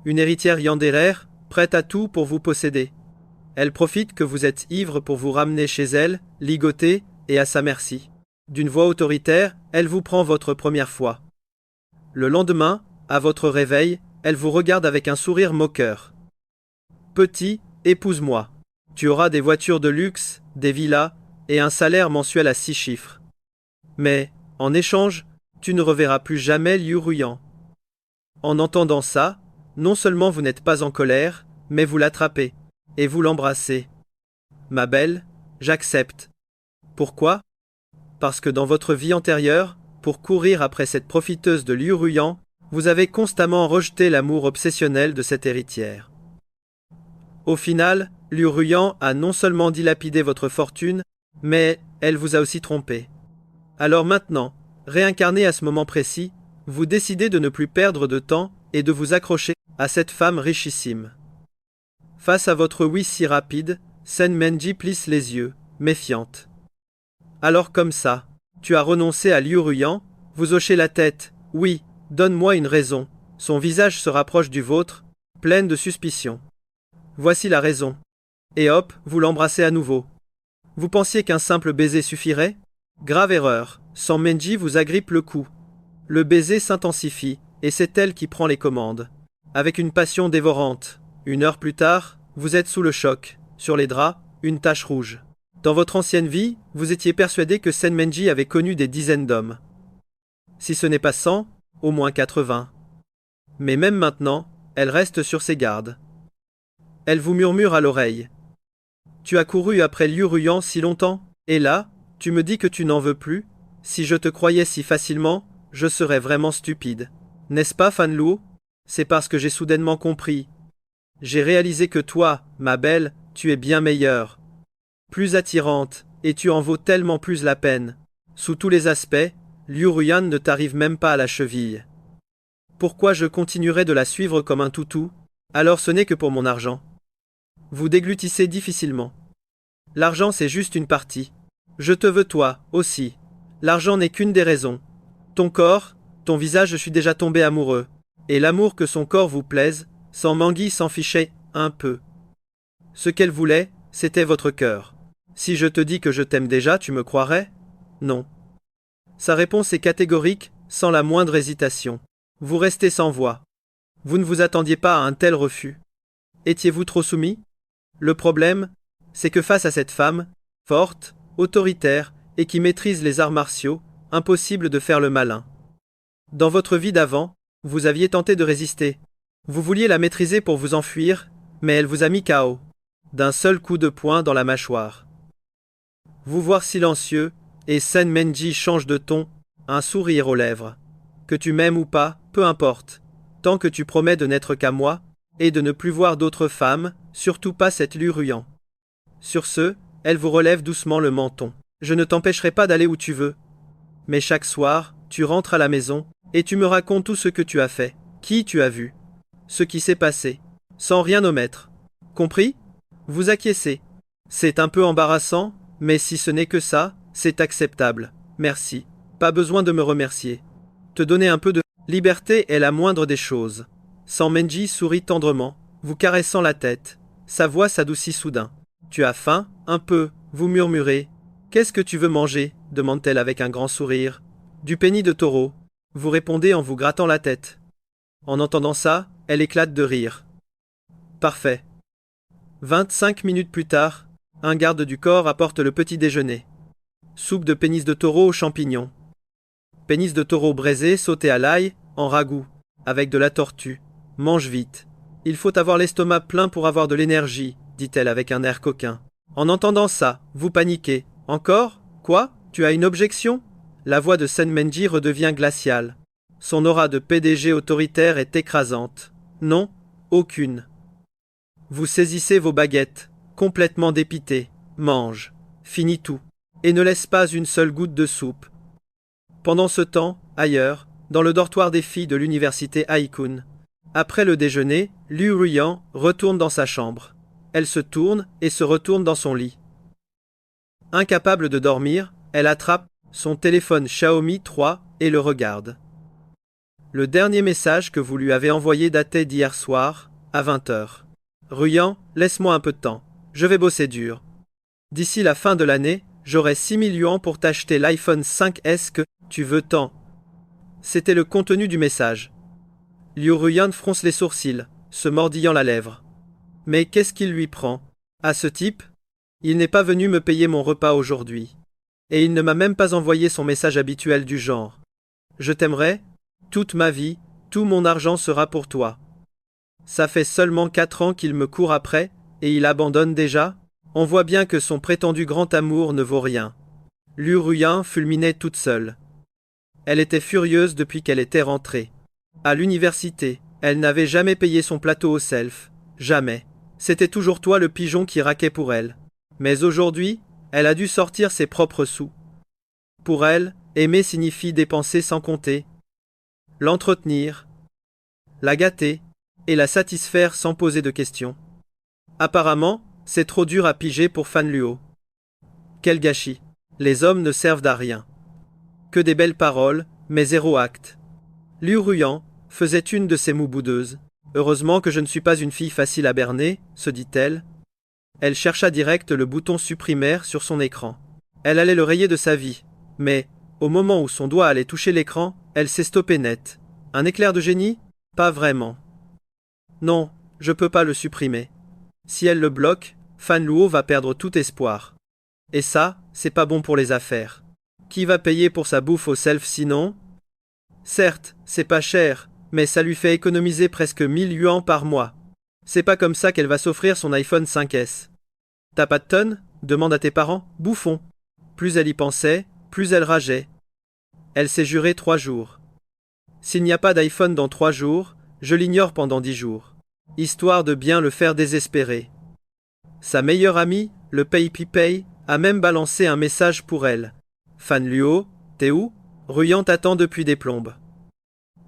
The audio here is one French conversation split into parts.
Une héritière yandéraire, prête à tout pour vous posséder. Elle profite que vous êtes ivre pour vous ramener chez elle, ligoter, et à sa merci. D'une voix autoritaire, elle vous prend votre première fois. Le lendemain, à votre réveil, elle vous regarde avec un sourire moqueur. Petit, épouse-moi. Tu auras des voitures de luxe, des villas, et un salaire mensuel à 6 chiffres. Mais, en échange, tu ne reverras plus jamais Liu Ruyan. En entendant ça, non seulement vous n'êtes pas en colère, mais vous l'attrapez, et vous l'embrassez. Ma belle, j'accepte. Pourquoi? Parce que dans votre vie antérieure, pour courir après cette profiteuse de Liu Ruyan, vous avez constamment rejeté l'amour obsessionnel de cette héritière. Au final, Liu Ruyan a non seulement dilapidé votre fortune, mais elle vous a aussi trompé. Alors maintenant, réincarné à ce moment précis, vous décidez de ne plus perdre de temps et de vous accrocher à cette femme richissime. Face à votre oui si rapide, Sen Menji plisse les yeux, méfiante. Alors comme ça, tu as renoncé à Liu Ruyan, vous hochez la tête, oui, donne-moi une raison. Son visage se rapproche du vôtre, pleine de suspicion. Voici la raison. Et hop, vous l'embrassez à nouveau. Vous pensiez qu'un simple baiser suffirait? Grave erreur, San Menji vous agrippe le cou. Le baiser s'intensifie, et c'est elle qui prend les commandes. Avec une passion dévorante. 1 heure plus tard, vous êtes sous le choc. Sur les draps, une tache rouge. Dans votre ancienne vie, vous étiez persuadé que Sen Menji avait connu des dizaines d'hommes. Si ce n'est pas 100, au moins 80. Mais même maintenant, elle reste sur ses gardes. Elle vous murmure à l'oreille. Tu as couru après Liu Ruyan si longtemps, et là, tu me dis que tu n'en veux plus? Si je te croyais si facilement, je serais vraiment stupide. N'est-ce pas, Fan Luo? C'est parce que j'ai soudainement compris. J'ai réalisé que toi, ma belle, tu es bien meilleure. Plus attirante, et tu en vaux tellement plus la peine. Sous tous les aspects, Liu Ruyan ne t'arrive même pas à la cheville. Pourquoi je continuerais de la suivre comme un toutou? Alors ce n'est que pour mon argent. Vous déglutissez difficilement. L'argent c'est juste une partie. Je te veux toi, aussi. L'argent n'est qu'une des raisons. Ton corps, ton visage, je suis déjà tombé amoureux. Et l'amour que son corps vous plaise, San Menji s'en fichait un peu. Ce qu'elle voulait, c'était votre cœur. Si je te dis que je t'aime déjà, tu me croirais? Non. Sa réponse est catégorique, sans la moindre hésitation. Vous restez sans voix. Vous ne vous attendiez pas à un tel refus. Étiez-vous trop soumis? Le problème, c'est que face à cette femme, forte, autoritaire, et qui maîtrise les arts martiaux, impossible de faire le malin. Dans votre vie d'avant, vous aviez tenté de résister. Vous vouliez la maîtriser pour vous enfuir, mais elle vous a mis KO. D'un seul coup de poing dans la mâchoire. Vous voir silencieux, et Sen Menji change de ton, un sourire aux lèvres. Que tu m'aimes ou pas, peu importe. Tant que tu promets de n'être qu'à moi, et de ne plus voir d'autres femmes, surtout pas cette Liu Ruyan. Sur ce, elle vous relève doucement le menton. Je ne t'empêcherai pas d'aller où tu veux. Mais chaque soir, tu rentres à la maison, et tu me racontes tout ce que tu as fait, qui tu as vu, ce qui s'est passé, sans rien omettre. Compris? Vous acquiescez. C'est un peu embarrassant, mais si ce n'est que ça, c'est acceptable. Merci. Pas besoin de me remercier. Te donner un peu de liberté est la moindre des choses. San Menji sourit tendrement, vous caressant la tête. Sa voix s'adoucit soudain. Tu as faim? Un peu, vous murmurez. Qu'est-ce que tu veux manger? Demande-t-elle avec un grand sourire. Du penny de taureau. Vous répondez en vous grattant la tête. En entendant ça, elle éclate de rire. Parfait. 25 minutes plus tard, un garde du corps apporte le petit déjeuner. Soupe de pénis de taureau aux champignons. Pénis de taureau braisé, sauté à l'ail, en ragoût, avec de la tortue. Mange vite. Il faut avoir l'estomac plein pour avoir de l'énergie, dit-elle avec un air coquin. En entendant ça, vous paniquez. Encore? Quoi? Tu as une objection? La voix de Sen Menji redevient glaciale. Son aura de PDG autoritaire est écrasante. Non, aucune. Vous saisissez vos baguettes, complètement dépité. Mange. Finis tout. Et ne laisse pas une seule goutte de soupe. Pendant ce temps, ailleurs, dans le dortoir des filles de l'université Haikun. Après le déjeuner, Liu Ruyan retourne dans sa chambre. Elle se tourne et se retourne dans son lit. Incapable de dormir, elle attrape son téléphone Xiaomi 3 et le regarde. Le dernier message que vous lui avez envoyé datait d'hier soir, à 20h. Ruyant, laisse-moi un peu de temps. Je vais bosser dur. D'ici la fin de l'année, j'aurai 6 000 yuans pour t'acheter l'iPhone 5S que tu veux tant. C'était le contenu du message. Liu Ruyan fronce les sourcils, se mordillant la lèvre. Mais qu'est-ce qu'il lui prend? À ce type? Il n'est pas venu me payer mon repas aujourd'hui. Et il ne m'a même pas envoyé son message habituel du genre. Je t'aimerai, toute ma vie, tout mon argent sera pour toi. Ça fait seulement 4 ans qu'il me court après, et il abandonne déjà? On voit bien que son prétendu grand amour ne vaut rien. Liu Ruyan fulminait toute seule. Elle était furieuse depuis qu'elle était rentrée. À l'université, elle n'avait jamais payé son plateau au self. Jamais. C'était toujours toi le pigeon qui raquait pour elle. Mais aujourd'hui, elle a dû sortir ses propres sous. Pour elle, aimer signifie dépenser sans compter, l'entretenir, la gâter, et la satisfaire sans poser de questions. Apparemment, c'est trop dur à piger pour Fan Luo. Quel gâchis. Les hommes ne servent à rien. Que des belles paroles, mais zéro acte. Liu Ruyan faisait une de ces moue boudeuses. Heureusement que je ne suis pas une fille facile à berner, se dit-elle. Elle chercha direct le bouton supprimaire sur son écran. Elle allait le rayer de sa vie. Mais, au moment où son doigt allait toucher l'écran, elle s'est stoppée net. Un éclair de génie? Pas vraiment. Non, je peux pas le supprimer. Si elle le bloque, Fan Luo va perdre tout espoir. Et ça, c'est pas bon pour les affaires. Qui va payer pour sa bouffe au self sinon? Certes, c'est pas cher, mais ça lui fait économiser presque 1000 yuans par mois. C'est pas comme ça qu'elle va s'offrir son iPhone 5S. T'as pas de tonne? Demande à tes parents, bouffon. Plus elle y pensait, plus elle rageait. Elle s'est jurée 3 jours. S'il n'y a pas d'iPhone dans 3 jours, je l'ignore pendant 10 jours. Histoire de bien le faire désespérer. Sa meilleure amie, le PayPay, a même balancé un message pour elle. Fan Luo, t'es où? Ruyan t'attend depuis des plombes.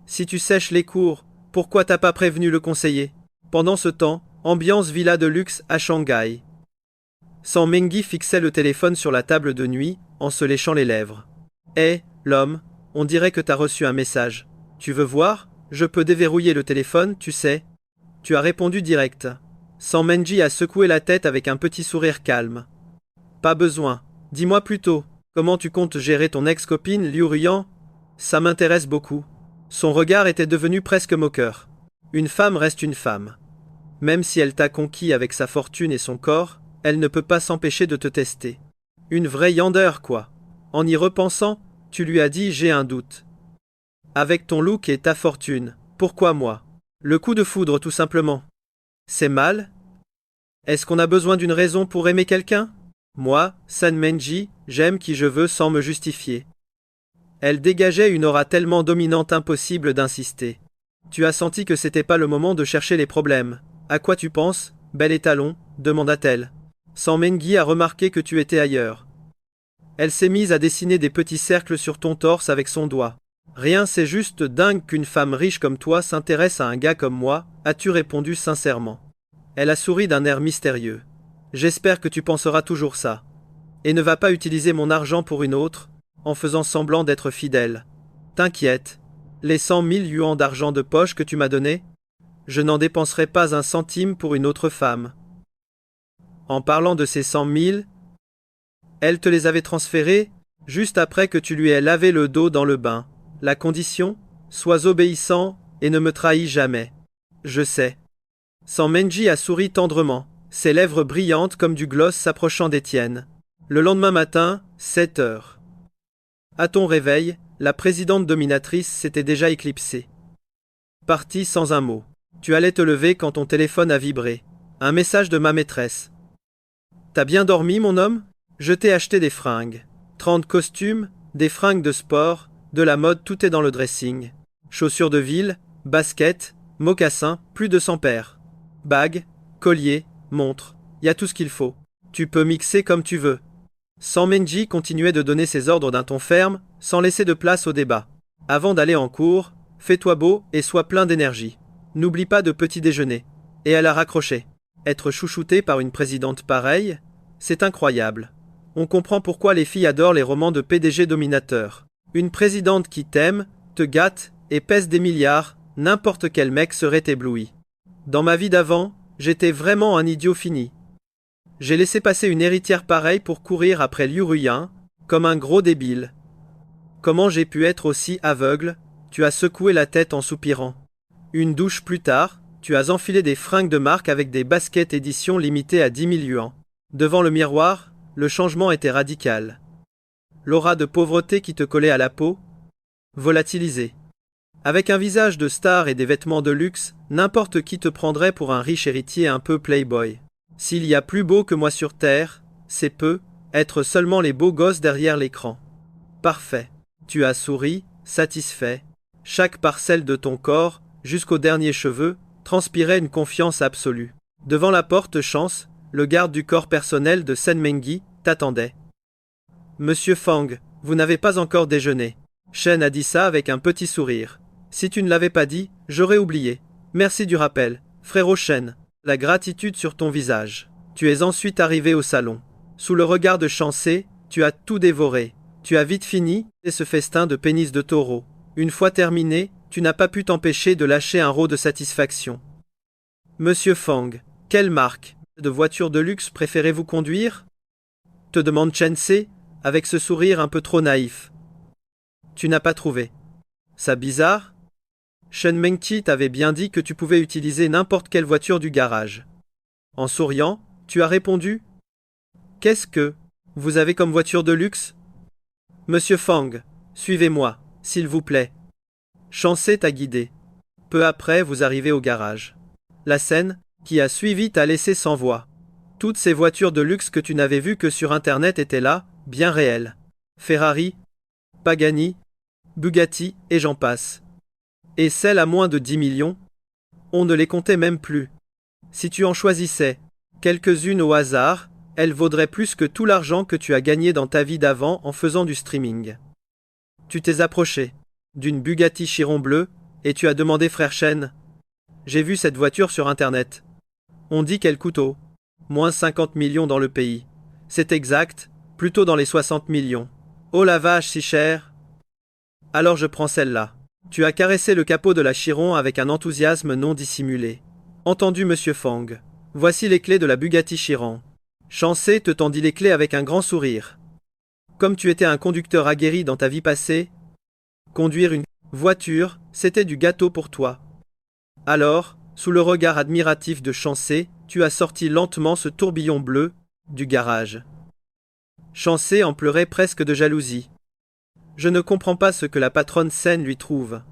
Si tu sèches les cours, pourquoi t'as pas prévenu le conseiller? Pendant ce temps, ambiance villa de luxe à Shanghai. San Mengui fixait le téléphone sur la table de nuit, en se léchant les lèvres. Hé, l'homme, on dirait que t'as reçu un message. Tu veux voir? Je peux déverrouiller le téléphone, tu sais. Tu as répondu direct. San Mengui a secoué la tête avec un petit sourire calme. Pas besoin. Dis-moi plutôt, comment tu comptes gérer ton ex-copine, Liu Ruyan? Ça m'intéresse beaucoup. Son regard était devenu presque moqueur. Une femme reste une femme. Même si elle t'a conquis avec sa fortune et son corps, elle ne peut pas s'empêcher de te tester. Une vraie yandere, quoi. En y repensant, tu lui as dit j'ai un doute. Avec ton look et ta fortune, pourquoi moi? Le coup de foudre tout simplement. C'est mal? Est-ce qu'on a besoin d'une raison pour aimer quelqu'un? Moi, San Mengui, j'aime qui je veux sans me justifier. Elle dégageait une aura tellement dominante impossible d'insister. Tu as senti que c'était pas le moment de chercher les problèmes. À quoi tu penses, bel étalon? Demanda-t-elle. San Mengui a remarqué que tu étais ailleurs. Elle s'est mise à dessiner des petits cercles sur ton torse avec son doigt. Rien, c'est juste dingue qu'une femme riche comme toi s'intéresse à un gars comme moi, as-tu répondu sincèrement. Elle a souri d'un air mystérieux. J'espère que tu penseras toujours ça. Et ne va pas utiliser mon argent pour une autre, en faisant semblant d'être fidèle. T'inquiète. Les 100 000 yuans d'argent de poche que tu m'as donnés, je n'en dépenserai pas un centime pour une autre femme. En parlant de ces 100 000, elle te les avait transférés, juste après que tu lui aies lavé le dos dans le bain. La condition? Sois obéissant et ne me trahis jamais. Je sais. San Mengui a souri tendrement, ses lèvres brillantes comme du gloss s'approchant des tiennes. Le lendemain matin, 7 heures. À ton réveil, la présidente dominatrice s'était déjà éclipsée. Partie sans un mot. Tu allais te lever quand ton téléphone a vibré. Un message de ma maîtresse. T'as bien dormi, mon homme? Je t'ai acheté des fringues. 30 costumes, des fringues de sport, de la mode, tout est dans le dressing. Chaussures de ville, baskets, mocassins, plus de 100 paires. Bagues, colliers, montres, y a tout ce qu'il faut. Tu peux mixer comme tu veux. San Mengui continuait de donner ses ordres d'un ton ferme, sans laisser de place au débat. Avant d'aller en cours, fais-toi beau et sois plein d'énergie. N'oublie pas de petit déjeuner. Et elle a raccroché. Être chouchoutée par une présidente pareille, c'est incroyable. On comprend pourquoi les filles adorent les romans de PDG dominateurs. Une présidente qui t'aime, te gâte et pèse des milliards, n'importe quel mec serait ébloui. Dans ma vie d'avant, j'étais vraiment un idiot fini. J'ai laissé passer une héritière pareille pour courir après Liu Ruyan, comme un gros débile. Comment j'ai pu être aussi aveugle? Tu as secoué la tête en soupirant. Une douche plus tard, tu as enfilé des fringues de marque avec des baskets édition limitée à 10 000 yuans. Devant le miroir, le changement était radical. L'aura de pauvreté qui te collait à la peau, volatilisée. Avec un visage de star et des vêtements de luxe, n'importe qui te prendrait pour un riche héritier un peu playboy. S'il y a plus beau que moi sur Terre, c'est peu, être seulement les beaux gosses derrière l'écran. Parfait. Tu as souri, satisfait. Chaque parcelle de ton corps, jusqu'aux derniers cheveux, transpirait une confiance absolue. Devant la porte Chance, le garde du corps personnel de Senmengi, t'attendait. Monsieur Fang, vous n'avez pas encore déjeuné. Shen a dit ça avec un petit sourire. Si tu ne l'avais pas dit, j'aurais oublié. Merci du rappel, frérot Shen. La gratitude sur ton visage. Tu es ensuite arrivé au salon. Sous le regard de Chancé, tu as tout dévoré. Tu as vite fini, et ce festin de pénis de taureau. Une fois terminé, tu n'as pas pu t'empêcher de lâcher un rot de satisfaction. Monsieur Fang, quelle marque de voiture de luxe préférez-vous conduire? Te demande Chen Se, avec ce sourire un peu trop naïf. Tu n'as pas trouvé. Ça bizarre? Shen Mengqi t'avait bien dit que tu pouvais utiliser n'importe quelle voiture du garage. En souriant, tu as répondu. Qu'est-ce que vous avez comme voiture de luxe? Monsieur Fang, suivez-moi, s'il vous plaît. Chancé t'a guidé. Peu après, vous arrivez au garage. La scène, qui a suivi, t'a laissé sans voix. Toutes ces voitures de luxe que tu n'avais vues que sur Internet étaient là, bien réelles. Ferrari, Pagani, Bugatti, et j'en passe. Et celles à moins de 10 millions? On ne les comptait même plus. Si tu en choisissais quelques-unes au hasard, elles vaudraient plus que tout l'argent que tu as gagné dans ta vie d'avant en faisant du streaming. Tu t'es approché d'une Bugatti Chiron bleue, et tu as demandé frère Shen. J'ai vu cette voiture sur Internet. On dit qu'elle coûte au moins 50 millions dans le pays. C'est exact, plutôt dans les 60 millions. Oh la vache, si cher! Alors je prends celle-là. Tu as caressé le capot de la Chiron avec un enthousiasme non dissimulé. Entendu, monsieur Fang. Voici les clés de la Bugatti Chiron. Chancé te tendit les clés avec un grand sourire. Comme tu étais un conducteur aguerri dans ta vie passée, conduire une voiture, c'était du gâteau pour toi. Alors, sous le regard admiratif de Chancé, tu as sorti lentement ce tourbillon bleu du garage. Chancé en pleurait presque de jalousie. Je ne comprends pas ce que la patronne Sen lui trouve.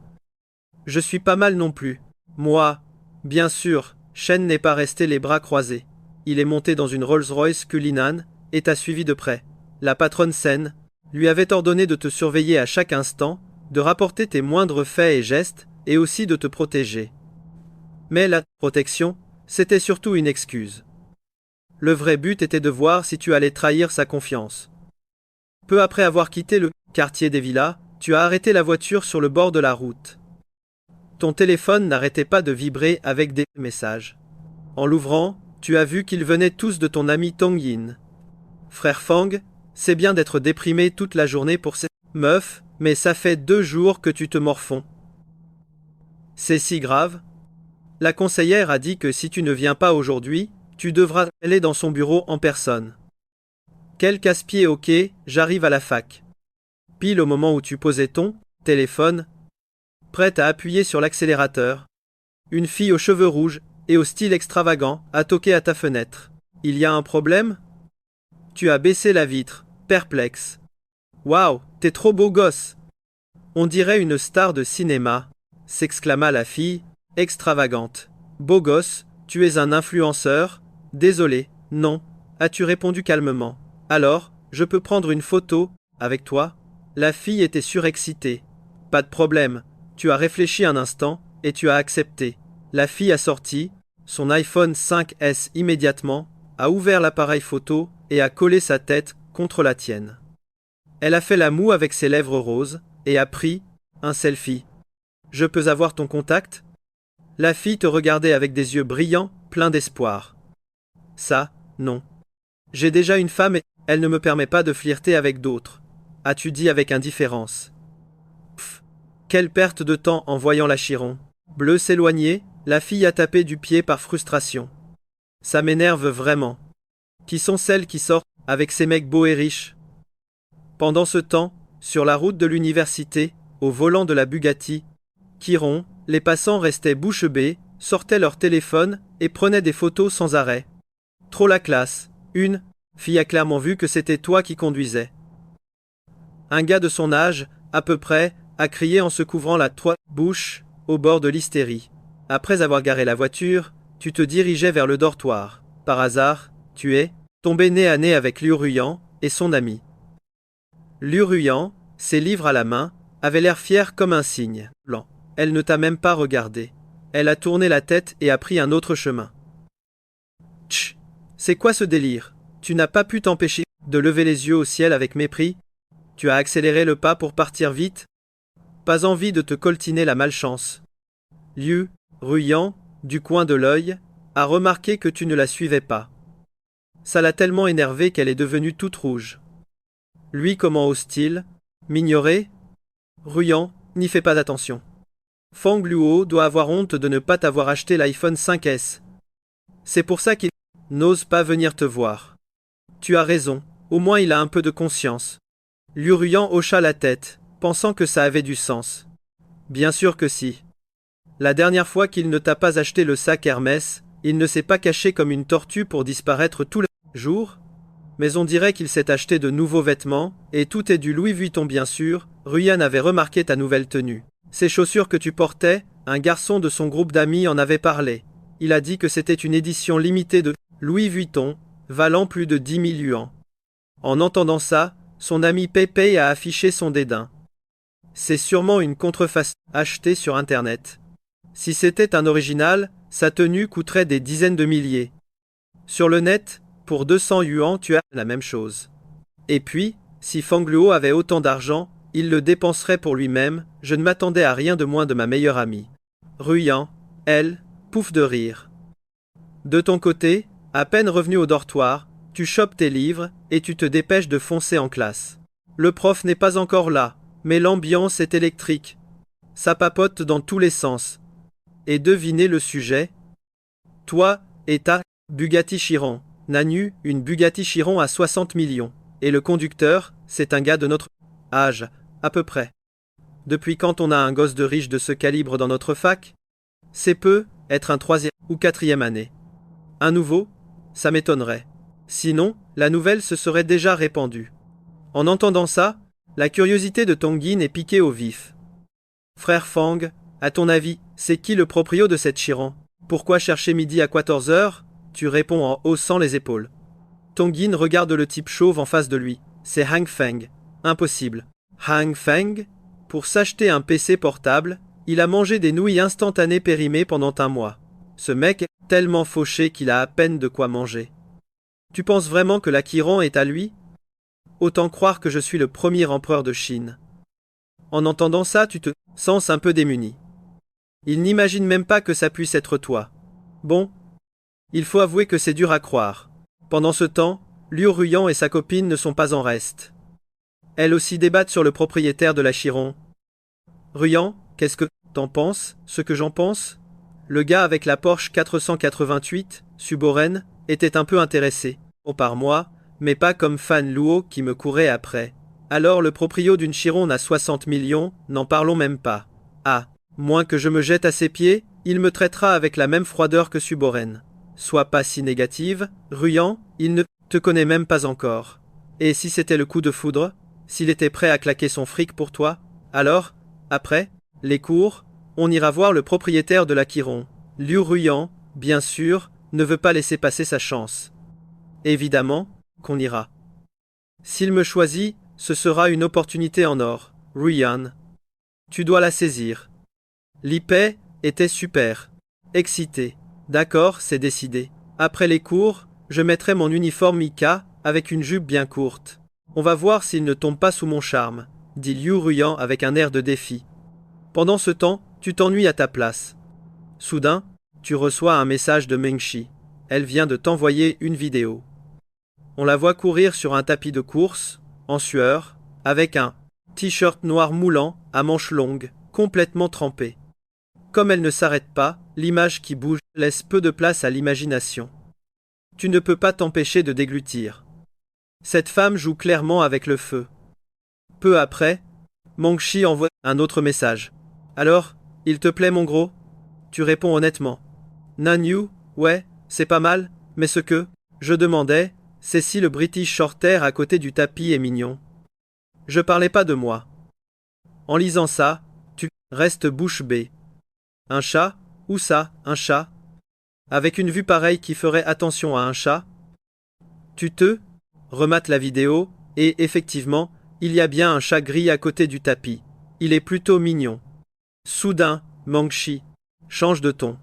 Je suis pas mal non plus. Moi, bien sûr, Shen n'est pas resté les bras croisés. Il est monté dans une Rolls-Royce Cullinan et t'a suivi de près. La patronne Sen lui avait ordonné de te surveiller à chaque instant, de rapporter tes moindres faits et gestes, et aussi de te protéger. Mais la protection, c'était surtout une excuse. Le vrai but était de voir si tu allais trahir sa confiance. Peu après avoir quitté le quartier des villas, tu as arrêté la voiture sur le bord de la route. Ton téléphone n'arrêtait pas de vibrer avec des messages. En l'ouvrant, tu as vu qu'ils venaient tous de ton ami Tong Yin. Frère Fang, c'est bien d'être déprimé toute la journée pour ces meufs, mais ça fait 2 jours que tu te morfonds. C'est si grave? La conseillère a dit que si tu ne viens pas aujourd'hui, tu devras aller dans son bureau en personne. Quel casse-pied, ok, j'arrive à la fac. Pile au moment où tu posais ton téléphone, prête à appuyer sur l'accélérateur. Une fille aux cheveux rouges et au style extravagant a toqué à ta fenêtre. Il y a un problème? Tu as baissé la vitre, perplexe. Waouh, t'es trop beau gosse! On dirait une star de cinéma, s'exclama la fille, extravagante. Beau gosse, tu es un influenceur? Désolé, non, as-tu répondu calmement. Alors, je peux prendre une photo avec toi? La fille était surexcitée. Pas de problème, tu as réfléchi un instant, et tu as accepté. La fille a sorti son iPhone 5S immédiatement, a ouvert l'appareil photo et a collé sa tête contre la tienne. Elle a fait la moue avec ses lèvres roses et a pris un selfie. Je peux avoir ton contact? La fille te regardait avec des yeux brillants, pleins d'espoir. Ça, non. J'ai déjà une femme et elle ne me permet pas de flirter avec d'autres. As-tu dit avec indifférence? Pff. Quelle perte de temps en voyant la Chiron. Bleu s'éloigner, la fille a tapé du pied par frustration. Ça m'énerve vraiment. Qui sont celles qui sortent avec ces mecs beaux et riches? Pendant ce temps, sur la route de l'université, au volant de la Bugatti Chiron, les passants restaient bouche bée, sortaient leur téléphone et prenaient des photos sans arrêt. Trop la classe. Une fille a clairement vu que c'était toi qui conduisais. Un gars de son âge, à peu près, a crié en se couvrant la bouche, au bord de l'hystérie. Après avoir garé la voiture, tu te dirigeais vers le dortoir. Par hasard, tu es tombé nez à nez avec Liu Ruyan et son ami. Liu Ruyan, ses livres à la main, avait l'air fier comme un cygne blanc. Elle ne t'a même pas regardé. Elle a tourné la tête et a pris un autre chemin. Tch, c'est quoi ce délire? Tu n'as pas pu t'empêcher de lever les yeux au ciel avec mépris? Tu as accéléré le pas pour partir vite? Pas envie de te coltiner la malchance. Liu Ruyan, du coin de l'œil, a remarqué que tu ne la suivais pas. Ça l'a tellement énervée qu'elle est devenue toute rouge. Lui comment ose-t-il m'ignorer? Ruyan, n'y fais pas attention. Fang Luo doit avoir honte de ne pas t'avoir acheté l'iPhone 5S. C'est pour ça qu'il n'ose pas venir te voir. Tu as raison, au moins il a un peu de conscience. Liu Ruyan hocha la tête, pensant que ça avait du sens. Bien sûr que si. La dernière fois qu'il ne t'a pas acheté le sac Hermès, il ne s'est pas caché comme une tortue pour disparaître tout le jour. Mais on dirait qu'il s'est acheté de nouveaux vêtements, et tout est du Louis Vuitton bien sûr. Ruyan avait remarqué ta nouvelle tenue. Ces chaussures que tu portais, un garçon de son groupe d'amis en avait parlé. Il a dit que c'était une édition limitée de Louis Vuitton, valant plus de 10 000 yuans. En entendant ça, son ami Pépé a affiché son dédain. C'est sûrement une contrefaçon achetée sur Internet. Si c'était un original, sa tenue coûterait des dizaines de milliers. Sur le net, pour 200 yuans tu as la même chose. Et puis, si Fang Luo avait autant d'argent, il le dépenserait pour lui-même, je ne m'attendais à rien de moins de ma meilleure amie. Ruyan, elle, pouffe de rire. De ton côté, à peine revenu au dortoir, tu chopes tes livres, et tu te dépêches de foncer en classe. Le prof n'est pas encore là, mais l'ambiance est électrique. Ça papote dans tous les sens. Et devinez le sujet? Toi, et ta Bugatti Chiron. Nanu, une Bugatti Chiron à 60 millions. Et le conducteur, c'est un gars de notre âge, à peu près. Depuis quand on a un gosse de riche de ce calibre dans notre fac? C'est peu, être un 3e ou 4e année. Un nouveau? Ça m'étonnerait. Sinon, la nouvelle se serait déjà répandue. En entendant ça, la curiosité de Tongjin est piquée au vif. Frère Fang, à ton avis, c'est qui le proprio de cette Chiron? Pourquoi chercher midi à 14h? Tu réponds en haussant les épaules. Tongjin regarde le type chauve en face de lui. C'est Hang Feng. Impossible. Hang Feng? Pour s'acheter un PC portable, il a mangé des nouilles instantanées périmées pendant un mois. Ce mec est tellement fauché qu'il a à peine de quoi manger. Tu penses vraiment que la Chiron est à lui? Autant croire que je suis le premier empereur de Chine. En entendant ça, tu te sens un peu démuni. Il n'imagine même pas que ça puisse être toi. Bon, il faut avouer que c'est dur à croire. Pendant ce temps, Liu Ruyan et sa copine ne sont pas en reste. Elles aussi débattent sur le propriétaire de la Chiron. Ruyan, qu'est-ce que t'en penses? Ce que j'en pense? Le gars avec la Porsche 488, Suboren, était un peu intéressé. Par moi, mais pas comme Fan Luo qui me courait après. Alors le proprio d'une Chiron à 60 millions, n'en parlons même pas. Ah, moins que je me jette à ses pieds, il me traitera avec la même froideur que Suboren. Sois pas si négative, Ruyan, il ne te connaît même pas encore. Et si c'était le coup de foudre? S'il était prêt à claquer son fric pour toi? Alors, après, les cours, on ira voir le propriétaire de la Chiron. Liu Ruyan, bien sûr, ne veut pas laisser passer sa chance. Évidemment, qu'on ira. S'il me choisit, ce sera une opportunité en or. Ruyan. Tu dois la saisir. Lipei était super. Excité. D'accord, c'est décidé. Après les cours, je mettrai mon uniforme Mika, avec une jupe bien courte. On va voir s'il ne tombe pas sous mon charme, dit Liu Ruyan avec un air de défi. Pendant ce temps, tu t'ennuies à ta place. Soudain, tu reçois un message de Mengshi. Elle vient de t'envoyer une vidéo. On la voit courir sur un tapis de course, en sueur, avec un t-shirt noir moulant, à manches longues, complètement trempée. Comme elle ne s'arrête pas, l'image qui bouge laisse peu de place à l'imagination. Tu ne peux pas t'empêcher de déglutir. Cette femme joue clairement avec le feu. Peu après, Mongshi envoie un autre message. Alors, il te plaît mon gros? Tu réponds honnêtement. Nanyu, ouais, c'est pas mal, mais ce que je demandais, c'est si le British Shorthair à côté du tapis est mignon. Je parlais pas de moi. En lisant ça, tu restes bouche bée. Un chat? Où ça, un chat? Avec une vue pareille qui ferait attention à un chat? Tu te remates la vidéo, et effectivement, il y a bien un chat gris à côté du tapis. Il est plutôt mignon. Soudain, Mangshi change de ton.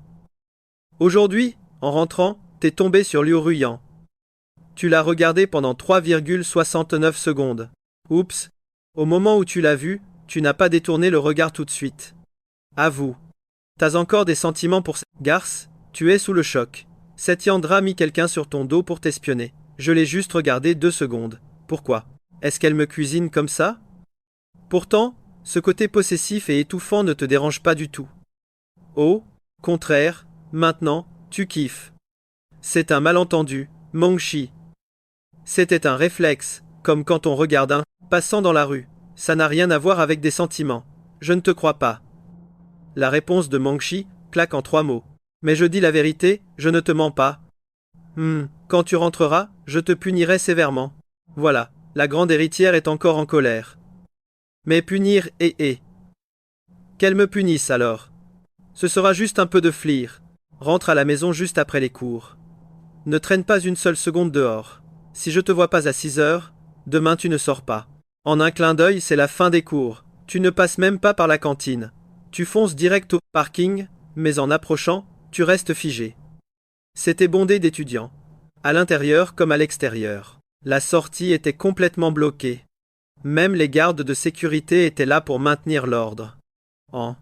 Aujourd'hui, en rentrant, t'es tombé sur Liu Ruyan. Tu l'as regardé pendant 3,69 secondes. Oups. Au moment où tu l'as vu, tu n'as pas détourné le regard tout de suite. Avoue. T'as encore des sentiments pour cette garce? Tu es sous le choc. Cette Yandra a mis quelqu'un sur ton dos pour t'espionner. Je l'ai juste regardé 2 secondes. Pourquoi? Est-ce qu'elle me cuisine comme ça? Pourtant, ce côté possessif et étouffant ne te dérange pas du tout. Au contraire, maintenant, tu kiffes. C'est un malentendu, Mongshi. C'était un réflexe, comme quand on regarde un passant dans la rue. Ça n'a rien à voir avec des sentiments. Je ne te crois pas. La réponse de Mongshi claque en 3 mots. Mais je dis la vérité, je ne te mens pas. Quand tu rentreras, je te punirai sévèrement. Voilà, la grande héritière est encore en colère. Mais punir qu'elle me punisse alors. Ce sera juste un peu de flir. Rentre à la maison juste après les cours. Ne traîne pas une seule seconde dehors. Si je te vois pas à 6 heures, demain tu ne sors pas. En un clin d'œil, c'est la fin des cours. Tu ne passes même pas par la cantine. Tu fonces direct au parking, mais en approchant, tu restes figé. C'était bondé d'étudiants. À l'intérieur comme à l'extérieur. La sortie était complètement bloquée. Même les gardes de sécurité étaient là pour maintenir l'ordre. En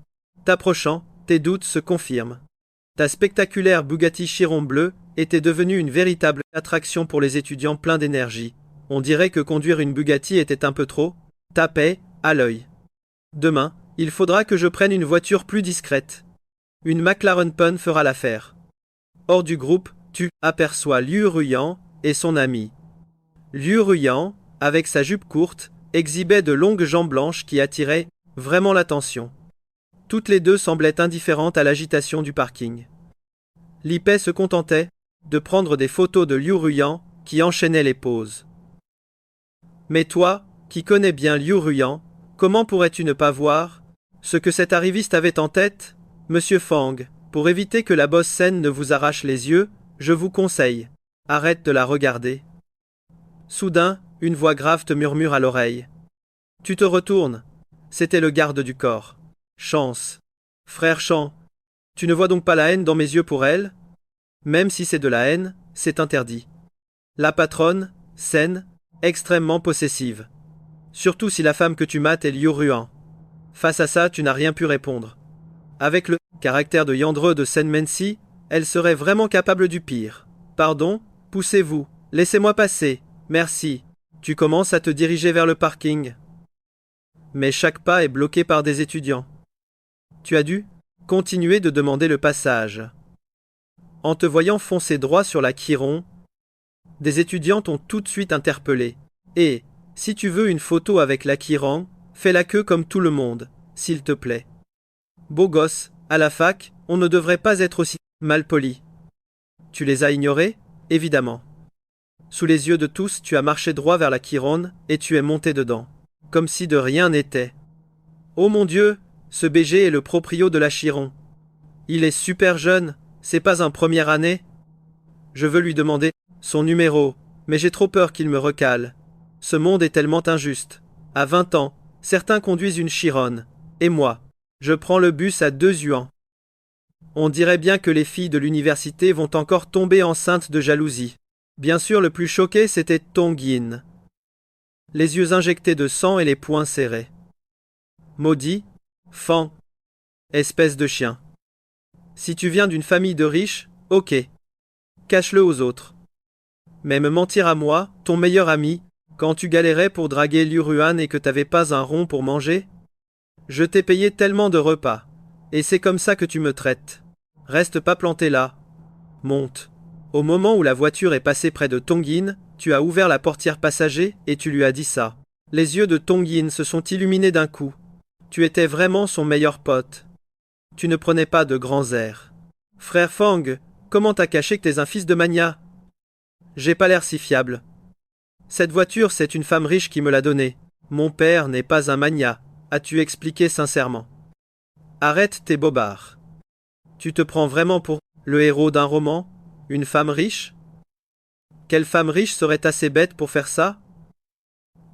t'approchant, tes doutes se confirment. Ta spectaculaire Bugatti Chiron bleu était devenue une véritable attraction pour les étudiants pleins d'énergie. On dirait que conduire une Bugatti était un peu trop, tapait à l'œil. Demain, il faudra que je prenne une voiture plus discrète. Une McLaren Pun fera l'affaire. Hors du groupe, tu aperçois Liu Ruyan et son ami. Liu Ruyan, avec sa jupe courte, exhibait de longues jambes blanches qui attiraient vraiment l'attention. Toutes les deux semblaient indifférentes à l'agitation du parking. Li Pei se contentait de prendre des photos de Liu Ruyan qui enchaînait les poses. Mais toi, qui connais bien Liu Ruyan, comment pourrais-tu ne pas voir ce que cet arriviste avait en tête? Monsieur Fang, pour éviter que la bosse Sen ne vous arrache les yeux, je vous conseille, arrête de la regarder. Soudain, une voix grave te murmure à l'oreille. Tu te retournes. C'était le garde du corps. Chance. Frère Chan, tu ne vois donc pas la haine dans mes yeux pour elle? Même si c'est de la haine, c'est interdit. La patronne, Sen, extrêmement possessive. Surtout si la femme que tu mates est Liu Ruyan. Face à ça, tu n'as rien pu répondre. Avec le caractère de Yandre de Sen Mensi, elle serait vraiment capable du pire. Pardon, poussez-vous, laissez-moi passer, merci. Tu commences à te diriger vers le parking. Mais chaque pas est bloqué par des étudiants. Tu as dû continuer de demander le passage. En te voyant foncer droit sur la Chiron, des étudiants t'ont tout de suite interpellé. Et, si tu veux une photo avec la Chiron, fais la queue comme tout le monde, s'il te plaît. Beau gosse, à la fac, on ne devrait pas être aussi malpoli. Tu les as ignorés? Évidemment. Sous les yeux de tous, tu as marché droit vers la Chiron, et tu es monté dedans. Comme si de rien n'était. Oh mon Dieu, ce BG est le proprio de la Chiron. Il est super jeune, c'est pas un première année? Je veux lui demander son numéro, mais j'ai trop peur qu'il me recale. Ce monde est tellement injuste. À 20 ans, certains conduisent une Chiron. Et moi, je prends le bus à 2 yuans. On dirait bien que les filles de l'université vont encore tomber enceintes de jalousie. Bien sûr, le plus choqué, c'était Tongjin. Les yeux injectés de sang et les poings serrés. Maudit, Fan, espèce de chien. Si tu viens d'une famille de riches, ok. Cache-le aux autres. Mais me mentir à moi, ton meilleur ami, quand tu galérais pour draguer Liu Ruyan et que t'avais pas un rond pour manger? Je t'ai payé tellement de repas. Et c'est comme ça que tu me traites. Reste pas planté là. Monte. Au moment où la voiture est passée près de Tongin, tu as ouvert la portière passager et tu lui as dit ça. Les yeux de Tongin se sont illuminés d'un coup. Tu étais vraiment son meilleur pote. Tu ne prenais pas de grands airs. Frère Fang, comment t'as caché que t'es un fils de mania? J'ai pas l'air si fiable. Cette voiture, c'est une femme riche qui me l'a donnée. Mon père n'est pas un mania, as-tu expliqué sincèrement. Arrête tes bobards. Tu te prends vraiment pour le héros d'un roman? Une femme riche? Quelle femme riche serait assez bête pour faire ça?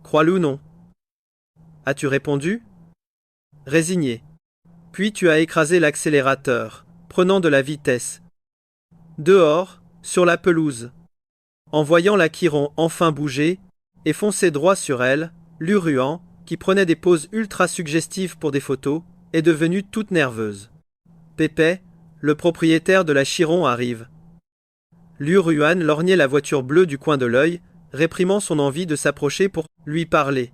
Crois-le ou non? As-tu répondu? Résigné. Puis tu as écrasé l'accélérateur, prenant de la vitesse. Dehors, sur la pelouse. En voyant la Chiron enfin bouger, et foncer droit sur elle, Luruan, qui prenait des poses ultra suggestives pour des photos, est devenue toute nerveuse. Pépé, le propriétaire de la Chiron arrive. Luruan lorgnait la voiture bleue du coin de l'œil, réprimant son envie de s'approcher pour lui parler.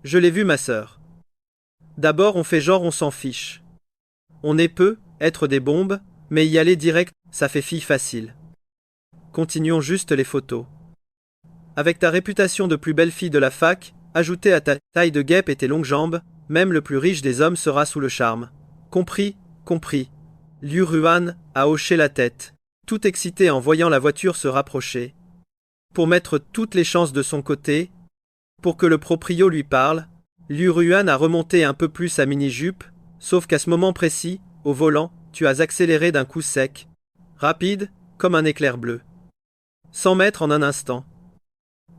Je l'ai vu, ma sœur. D'abord on fait genre on s'en fiche. On est peu, être des bombes, mais y aller direct, ça fait fille facile. Continuons juste les photos. Avec ta réputation de plus belle fille de la fac, ajoutée à ta taille de guêpe et tes longues jambes, même le plus riche des hommes sera sous le charme. Compris, compris. Luruan a hoché la tête, tout excité en voyant la voiture se rapprocher. Pour mettre toutes les chances de son côté, pour que le proprio lui parle, Luruan a remonté un peu plus sa mini-jupe, sauf qu'à ce moment précis, au volant, tu as accéléré d'un coup sec, rapide, comme un éclair bleu. 100 mètres en un instant.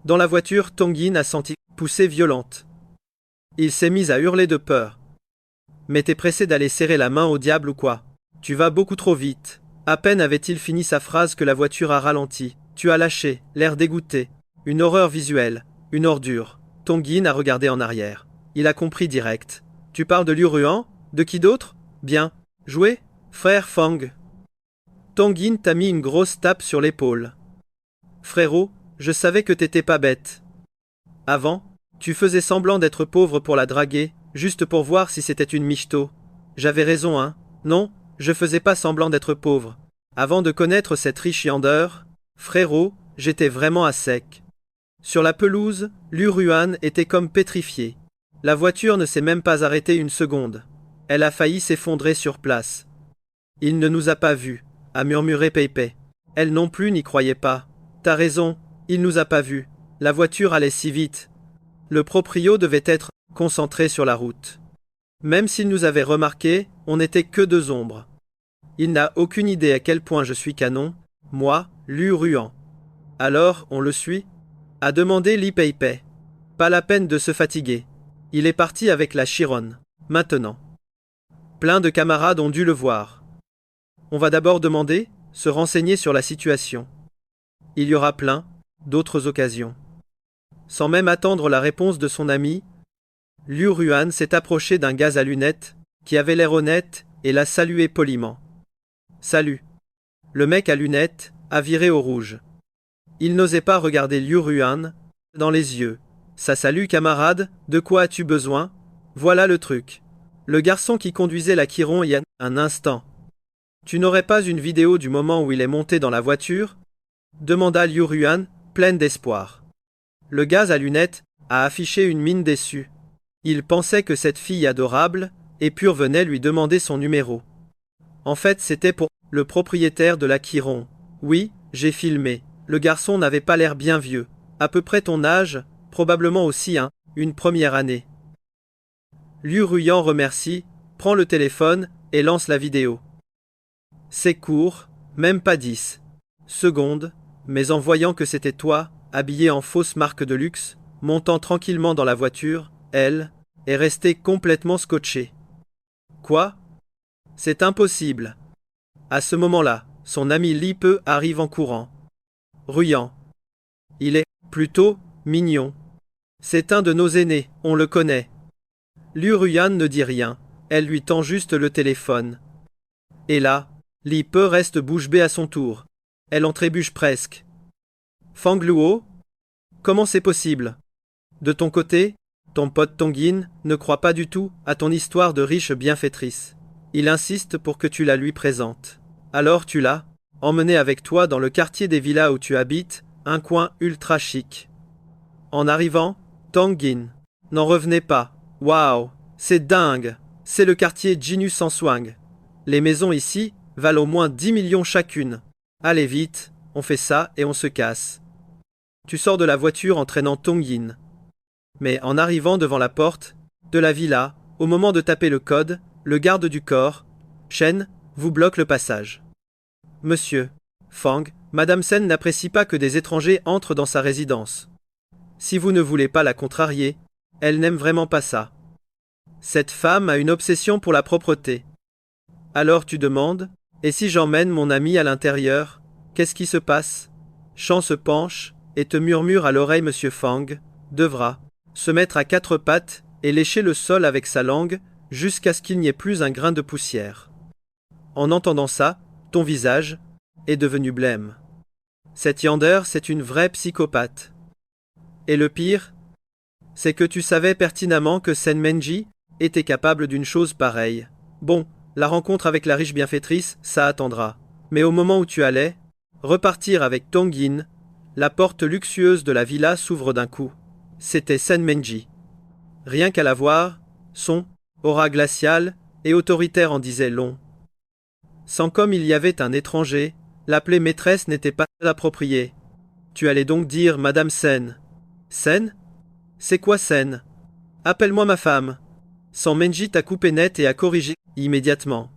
Dans la voiture, Tongin a senti poussée violente. Il s'est mis à hurler de peur. Mais t'es pressé d'aller serrer la main au diable ou quoi? Tu vas beaucoup trop vite. À peine avait-il fini sa phrase que la voiture a ralenti. Tu as lâché, l'air dégoûté. Une horreur visuelle, une ordure. Tongin a regardé en arrière. Il a compris direct. Tu parles de Luruan? De qui d'autre? Bien. Joué? Frère Fang. Tongin t'a mis une grosse tape sur l'épaule. Frérot, je savais que t'étais pas bête. Avant, tu faisais semblant d'être pauvre pour la draguer, juste pour voir si c'était une michto. J'avais raison, hein? Non, je faisais pas semblant d'être pauvre. Avant de connaître cette riche yandeur, frérot, j'étais vraiment à sec. Sur la pelouse, Luruan était comme pétrifié. La voiture ne s'est même pas arrêtée une seconde. Elle a failli s'effondrer sur place. Il ne nous a pas vus, a murmuré Pei-Pei. Elle non plus n'y croyait pas. T'as raison, il nous a pas vus. La voiture allait si vite. Le proprio devait être concentré sur la route. Même s'il nous avait remarqué, on n'était que deux ombres. Il n'a aucune idée à quel point je suis canon, moi, Luruan. Alors, on le suit? A demandé Li Pei-Pei. Pas la peine de se fatiguer. Il est parti avec la Chiron. Maintenant. Plein de camarades ont dû le voir. On va d'abord demander, se renseigner sur la situation. Il y aura plein d'autres occasions. Sans même attendre la réponse de son ami, Luruan s'est approché d'un gaz à lunettes, qui avait l'air honnête, et l'a salué poliment. Salut. Le mec à lunettes a viré au rouge. Il n'osait pas regarder Luruan dans les yeux. Ça salut camarade, de quoi as-tu besoin? Voilà le truc. Le garçon qui conduisait la Chiron il y a un instant. Tu n'aurais pas une vidéo du moment où il est monté dans la voiture? Demanda Luruan, pleine d'espoir. Le gaz à lunettes a affiché une mine déçue. Il pensait que cette fille adorable et pure venait lui demander son numéro. En fait, c'était pour le propriétaire de la Chiron. Oui, j'ai filmé. Le garçon n'avait pas l'air bien vieux. À peu près ton âge, probablement aussi une première année. Luruan remercie, prend le téléphone et lance la vidéo. C'est court, même pas 10 secondes, mais en voyant que c'était toi, habillé en fausse marque de luxe, montant tranquillement dans la voiture, elle est restée complètement scotchée. Quoi? C'est impossible. À ce moment-là, son ami Li Pe arrive en courant. Ruyant. Il est plutôt mignon. C'est un de nos aînés, on le connaît. Luruan ne dit rien, elle lui tend juste le téléphone. Et là, Li Pe reste bouche bée à son tour. Elle en trébuche presque. Fang Luo? Comment c'est possible? De ton côté, Ton pote Tonggin ne croit pas du tout à ton histoire de riche bienfaitrice. Il insiste pour que tu la lui présentes. Alors tu l'as emmené avec toi dans le quartier des villas où tu habites, un coin ultra chic. En arrivant, Tonggin n'en revenait pas. Waouh, c'est dingue. C'est le quartier Jinus sans swang. Les maisons ici valent au moins 10 millions chacune. Allez vite, on fait ça et on se casse. Tu sors de la voiture en traînant Tonggin. Mais en arrivant devant la porte de la villa, au moment de taper le code, le garde du corps, Shen, vous bloque le passage. Monsieur Fang, Madame Sen n'apprécie pas que des étrangers entrent dans sa résidence. Si vous ne voulez pas la contrarier, elle n'aime vraiment pas ça. Cette femme a une obsession pour la propreté. Alors tu demandes, et si j'emmène mon ami à l'intérieur, qu'est-ce qui se passe? Chan se penche et te murmure à l'oreille Monsieur Fang, devra se mettre à quatre pattes et lécher le sol avec sa langue jusqu'à ce qu'il n'y ait plus un grain de poussière. En entendant ça, ton visage est devenu blême. Cette Yander, c'est une vraie psychopathe. Et le pire, c'est que tu savais pertinemment que Sen Menji était capable d'une chose pareille. Bon, la rencontre avec la riche bienfaitrice, ça attendra. Mais au moment où tu allais repartir avec Tonggin, la porte luxueuse de la villa s'ouvre d'un coup. C'était Sen Menji. Rien qu'à la voir, son aura glaciale et autoritaire en disait long. Sans comme il y avait un étranger, l'appeler maîtresse n'était pas approprié. Tu allais donc dire Madame Sen. Sen? C'est quoi Sen? Appelle-moi ma femme. San Menji t'a coupé net et a corrigé immédiatement.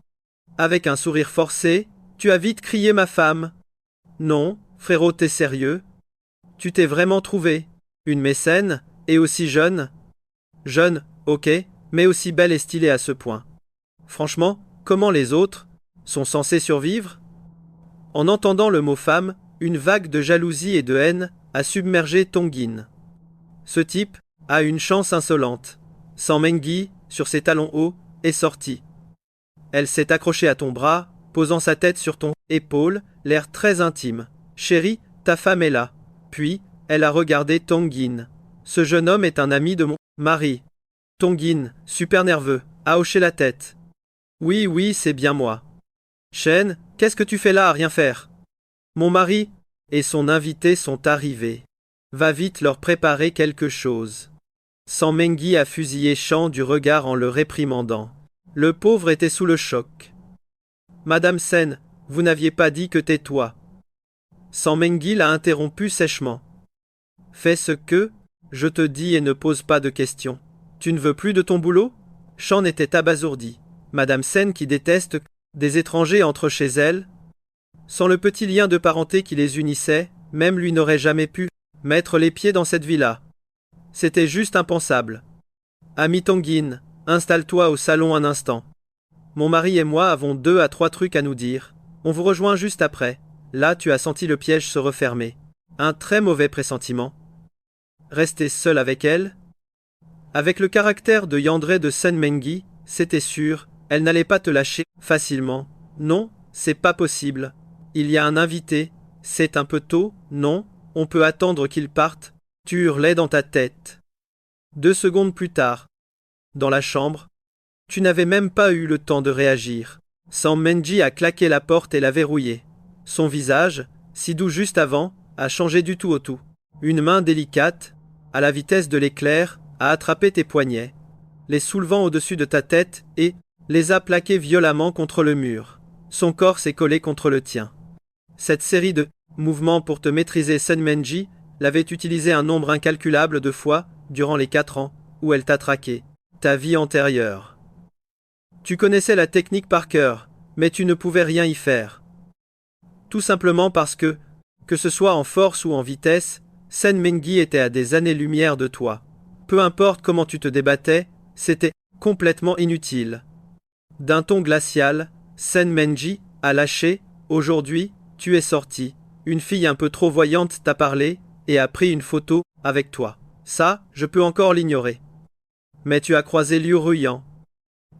Avec un sourire forcé, tu as vite crié ma femme. Non, frérot, t'es sérieux? Tu t'es vraiment trouvé une mécène, et aussi jeune? Jeune, ok, mais aussi belle et stylée à ce point. Franchement, comment les autres sont censés survivre? En entendant le mot femme, une vague de jalousie et de haine a submergé Tonggin. Ce type a une chance insolente. San Menji, sur ses talons hauts, est sorti. Elle s'est accrochée à ton bras, posant sa tête sur ton épaule, l'air très intime. Chérie, ta femme est là. Puis, elle a regardé Tonggin. Ce jeune homme est un ami de mon mari. Tonggin, super nerveux, a hoché la tête. Oui, oui, c'est bien moi. Shen, qu'est-ce que tu fais là à rien faire? Mon mari et son invité sont arrivés. Va vite leur préparer quelque chose. San Menji a fusillé Chan du regard en le réprimandant. Le pauvre était sous le choc. Madame Sen, vous n'aviez pas dit que tais-toi. San Menji l'a interrompu sèchement. Fais ce que je te dis et ne pose pas de questions. Tu ne veux plus de ton boulot? Chan était abasourdi. Madame Sen qui déteste des étrangers entrent chez elle. Sans le petit lien de parenté qui les unissait, même lui n'aurait jamais pu mettre les pieds dans cette villa. C'était juste impensable. Ami Tonggin, installe-toi au salon un instant. Mon mari et moi avons 2 à 3 trucs à nous dire. On vous rejoint juste après. Là, tu as senti le piège se refermer. Un très mauvais pressentiment. Rester seul avec elle? Avec le caractère de Yandere de Sen Menji, c'était sûr, elle n'allait pas te lâcher facilement. Non, c'est pas possible. Il y a un invité. C'est un peu tôt, non? On peut attendre qu'il parte. Tu hurlais dans ta tête. 2 secondes plus tard, dans la chambre, tu n'avais même pas eu le temps de réagir. San Menji a claqué la porte et l'a verrouillée. Son visage, si doux juste avant, a changé du tout au tout. Une main délicate, à la vitesse de l'éclair, a attrapé tes poignets, les soulevant au-dessus de ta tête et les a plaqués violemment contre le mur. Son corps s'est collé contre le tien. Cette série de mouvements pour te maîtriser Sen Menji l'avait utilisé un nombre incalculable de fois durant les 4 ans où elle t'a traqué, ta vie antérieure. Tu connaissais la technique par cœur, mais tu ne pouvais rien y faire. Tout simplement parce que ce soit en force ou en vitesse, Sen Menji était à des années-lumière de toi. Peu importe comment tu te débattais, c'était complètement inutile. D'un ton glacial, Sen Menji a lâché, aujourd'hui, tu es sorti. Une fille un peu trop voyante t'a parlé et a pris une photo avec toi. Ça, je peux encore l'ignorer. Mais tu as croisé Liu Ruyan.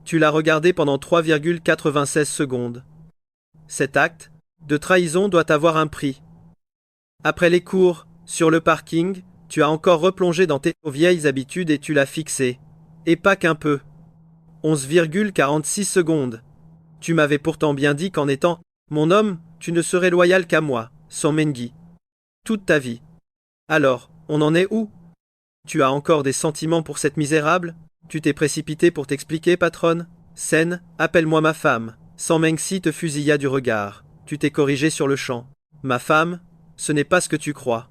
Tu l'as regardé pendant 3,96 secondes. Cet acte de trahison doit avoir un prix. Après les cours, sur le parking, Tu as encore replongé dans tes vieilles habitudes et tu l'as fixé. Et pas qu'un peu. 11,46 secondes. Tu m'avais pourtant bien dit qu'en étant mon homme, tu ne serais loyal qu'à moi, sans Mengi. Toute ta vie. Alors, on en est où? Tu as encore des sentiments pour cette misérable? Tu t'es précipité pour t'expliquer, patronne? Sen, appelle-moi ma femme. San Mengsi te fusilla du regard. Tu t'es corrigé sur le champ. Ma femme? Ce n'est pas ce que tu crois.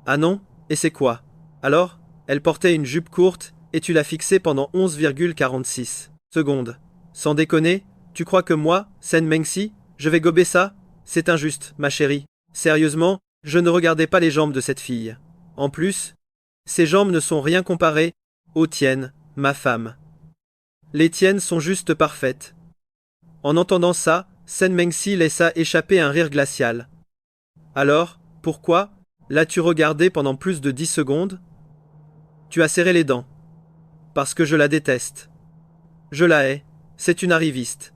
Ah non? Et c'est quoi? Alors? Elle portait une jupe courte, et tu l'as fixée pendant 11,46 secondes. Sans déconner, tu crois que moi, Sen Mengsi, je vais gober ça? C'est injuste, ma chérie. Sérieusement, je ne regardais pas les jambes de cette fille. En plus, ses jambes ne sont rien comparées aux tiennes, ma femme. Les tiennes sont juste parfaites. En entendant ça, Sen Mengsi laissa échapper un rire glacial. Alors, pourquoi l'as-tu regardé pendant plus de 10 secondes? Tu as serré les dents. Parce que je la déteste. Je la hais. C'est une arriviste.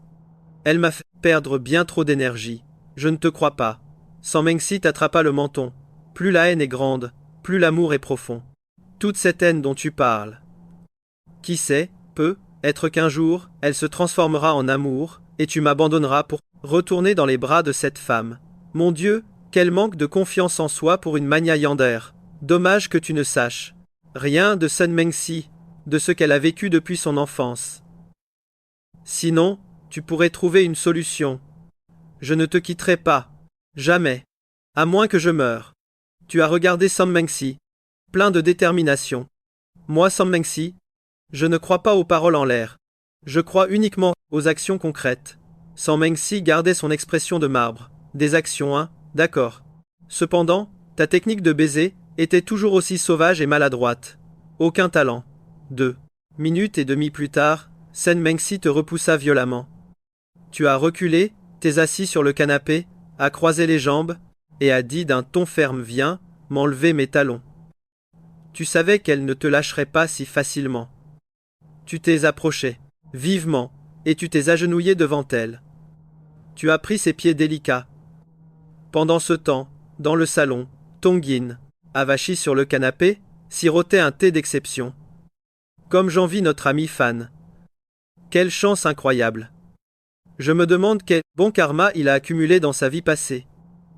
Elle m'a fait perdre bien trop d'énergie. Je ne te crois pas. San Mengsi t'attrapa le menton. Plus la haine est grande, plus l'amour est profond. Toute cette haine dont tu parles. Qui sait, peut être qu'un jour, elle se transformera en amour, et tu m'abandonneras pour retourner dans les bras de cette femme. Mon Dieu, quel manque de confiance en soi pour une Mania Yander. Dommage que tu ne saches rien de Sen Mengsi, de ce qu'elle a vécu depuis son enfance. Sinon, tu pourrais trouver une solution. Je ne te quitterai pas. Jamais. À moins que je meure. Tu as regardé San Mengsi. Plein de détermination. Moi, San Mengsi, je ne crois pas aux paroles en l'air. Je crois uniquement aux actions concrètes. San Mengsi gardait son expression de marbre. Des actions, hein, d'accord. Cependant, ta technique de baiser était toujours aussi sauvage et maladroite. Aucun talent. 2 minutes et demie plus tard, Sen Mengsi te repoussa violemment. Tu as reculé, t'es assis sur le canapé, as croisé les jambes, et as dit d'un ton ferme: viens, m'enlever mes talons. Tu savais qu'elle ne te lâcherait pas si facilement. Tu t'es approché, vivement, et tu t'es agenouillé devant elle. Tu as pris ses pieds délicats. Pendant ce temps, dans le salon, Tongyin, avachi sur le canapé, sirotait un thé d'exception. Comme j'envie notre ami Fan. Quelle chance incroyable. Je me demande quel bon karma il a accumulé dans sa vie passée.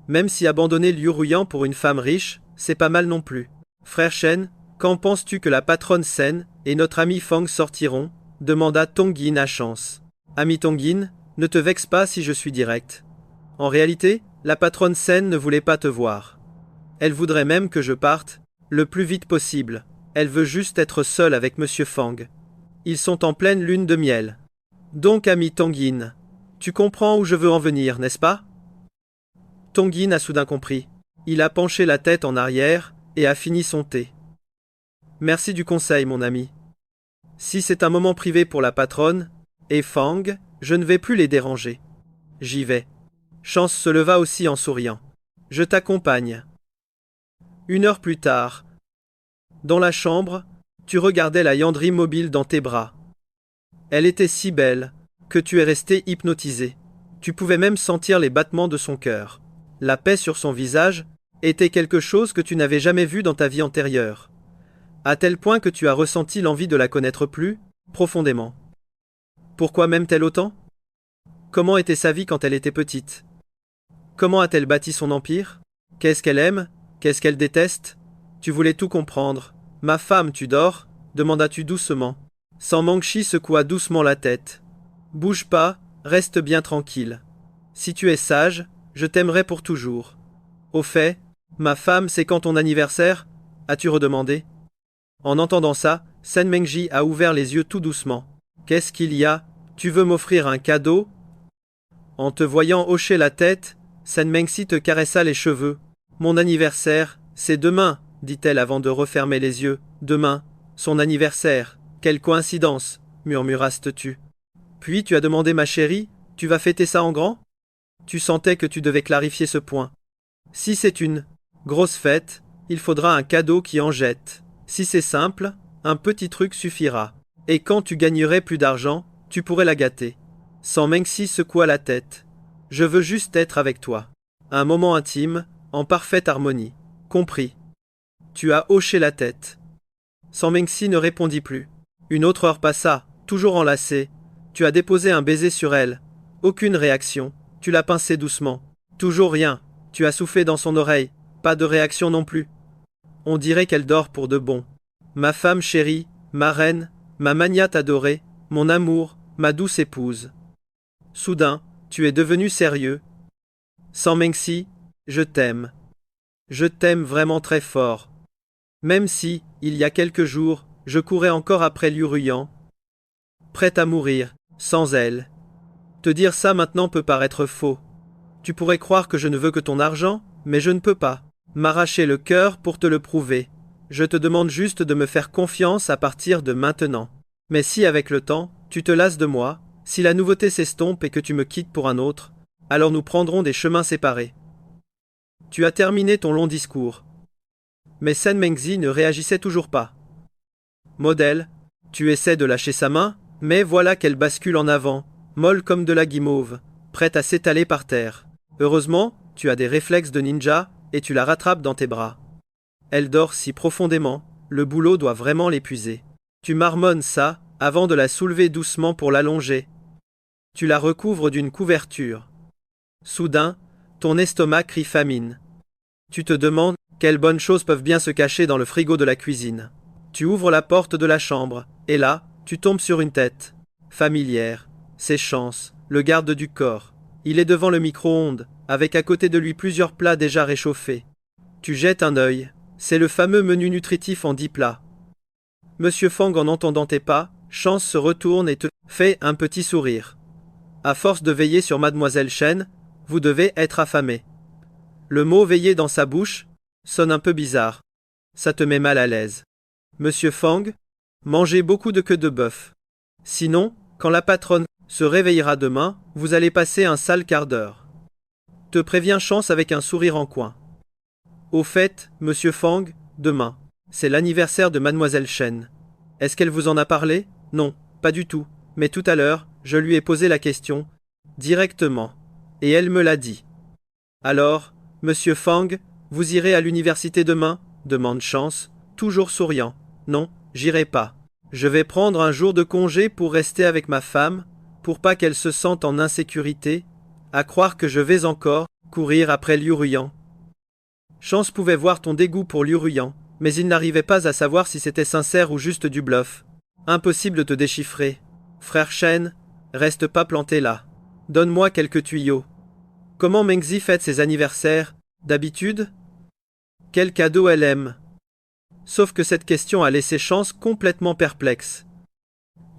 Même si abandonner Liu Ruyan pour une femme riche, c'est pas mal non plus. Frère Shen, quand penses-tu que la patronne Sen et notre ami Fang sortiront? Demanda Tongyin à Chance. Ami Tongyin, ne te vexe pas si je suis direct. En réalité, la patronne Sen ne voulait pas te voir. Elle voudrait même que je parte, le plus vite possible. Elle veut juste être seule avec Monsieur Fang. Ils sont en pleine lune de miel. Donc ami Tongyin, tu comprends où je veux en venir, n'est-ce pas? Tongyin a soudain compris. Il a penché la tête en arrière et a fini son thé. Merci du conseil, mon ami. Si c'est un moment privé pour la patronne et Fang, je ne vais plus les déranger. J'y vais. Chance se leva aussi en souriant. Je t'accompagne. 1 heure plus tard. Dans la chambre, tu regardais la Yandri mobile dans tes bras. Elle était si belle que tu es resté hypnotisé. Tu pouvais même sentir les battements de son cœur. La paix sur son visage était quelque chose que tu n'avais jamais vu dans ta vie antérieure. À tel point que tu as ressenti l'envie de la connaître plus profondément. Pourquoi m'aime-t-elle autant? Comment était sa vie quand elle était petite? Comment a-t-elle bâti son empire? Qu'est-ce qu'elle aime? Qu'est-ce qu'elle déteste? Tu voulais tout comprendre. Ma femme, tu dors? Demanda-tu doucement. San Mengsi secoua doucement la tête. Bouge pas, reste bien tranquille. Si tu es sage, je t'aimerai pour toujours. Au fait, ma femme, c'est quand ton anniversaire? As-tu redemandé? En entendant ça, Sen Mengsi a ouvert les yeux tout doucement. Qu'est-ce qu'il y a? Tu veux m'offrir un cadeau? En te voyant hocher la tête, Sen Mengsi te caressa les cheveux. Mon anniversaire, c'est demain, dit-elle avant de refermer les yeux. Demain, son anniversaire. Quelle coïncidence, murmuraste-tu. Puis tu as demandé: ma chérie, tu vas fêter ça en grand? Tu sentais que tu devais clarifier ce point. Si c'est une grosse fête, il faudra un cadeau qui en jette. Si c'est simple, un petit truc suffira. Et quand tu gagnerais plus d'argent, tu pourrais la gâter. San Mengsi secoua la tête. Je veux juste être avec toi. Un moment intime, en parfaite harmonie. Compris. Tu as hoché la tête. San Mengzi ne répondit plus. Une autre heure passa, toujours enlacée. Tu as déposé un baiser sur elle. Aucune réaction. Tu l'as pincée doucement. Toujours rien. Tu as soufflé dans son oreille. Pas de réaction non plus. On dirait qu'elle dort pour de bon. Ma femme chérie, ma reine, ma magnate adorée, mon amour, ma douce épouse. Soudain, tu es devenu sérieux. San Mengzi, je t'aime. Je t'aime vraiment très fort. Même si, il y a quelques jours, je courais encore après Liu Ruyan. Prête à mourir, sans elle. Te dire ça maintenant peut paraître faux. Tu pourrais croire que je ne veux que ton argent, mais je ne peux pas m'arracher le cœur pour te le prouver. Je te demande juste de me faire confiance à partir de maintenant. Mais si avec le temps, tu te lasses de moi, si la nouveauté s'estompe et que tu me quittes pour un autre, alors nous prendrons des chemins séparés. Tu as terminé ton long discours. Mais San Mengzi ne réagissait toujours pas. Modèle, tu essaies de lâcher sa main, mais voilà qu'elle bascule en avant, molle comme de la guimauve, prête à s'étaler par terre. Heureusement, tu as des réflexes de ninja, et tu la rattrapes dans tes bras. Elle dort si profondément, le boulot doit vraiment l'épuiser. Tu marmonnes ça, avant de la soulever doucement pour l'allonger. Tu la recouvres d'une couverture. Soudain, ton estomac crie famine. Tu te demandes quelles bonnes choses peuvent bien se cacher dans le frigo de la cuisine. Tu ouvres la porte de la chambre, et là, tu tombes sur une tête. Familière, séchance, le garde du corps. Il est devant le micro-ondes, avec à côté de lui plusieurs plats déjà réchauffés. Tu jettes un œil, c'est le fameux menu nutritif en 10 plats. Monsieur Fang, en entendant tes pas, Chance se retourne et te fait un petit sourire. À force de veiller sur Mademoiselle Chen, vous devez être affamé. Le mot veiller dans sa bouche sonne un peu bizarre. Ça te met mal à l'aise. Monsieur Fang, mangez beaucoup de queue de bœuf. Sinon, quand la patronne se réveillera demain, vous allez passer un sale quart d'heure. Te prévient Chance avec un sourire en coin. Au fait, Monsieur Fang, demain, c'est l'anniversaire de Mademoiselle Chen. Est-ce qu'elle vous en a parlé? Non, pas du tout, mais tout à l'heure, je lui ai posé la question, directement, et elle me l'a dit. Alors, Monsieur Fang, vous irez à l'université demain? Demande Chance, toujours souriant. Non, j'irai pas. Je vais prendre un jour de congé pour rester avec ma femme, pour pas qu'elle se sente en insécurité, à croire que je vais encore courir après Liu Ruyan. Chance pouvait voir ton dégoût pour Liu Ruyan, mais il n'arrivait pas à savoir si c'était sincère ou juste du bluff. Impossible de te déchiffrer. Frère Chen, reste pas planté là. Donne-moi quelques tuyaux. Comment Mengzi fête ses anniversaires, d'habitude? Quel cadeau elle aime? Sauf que cette question a laissé Chance complètement perplexe.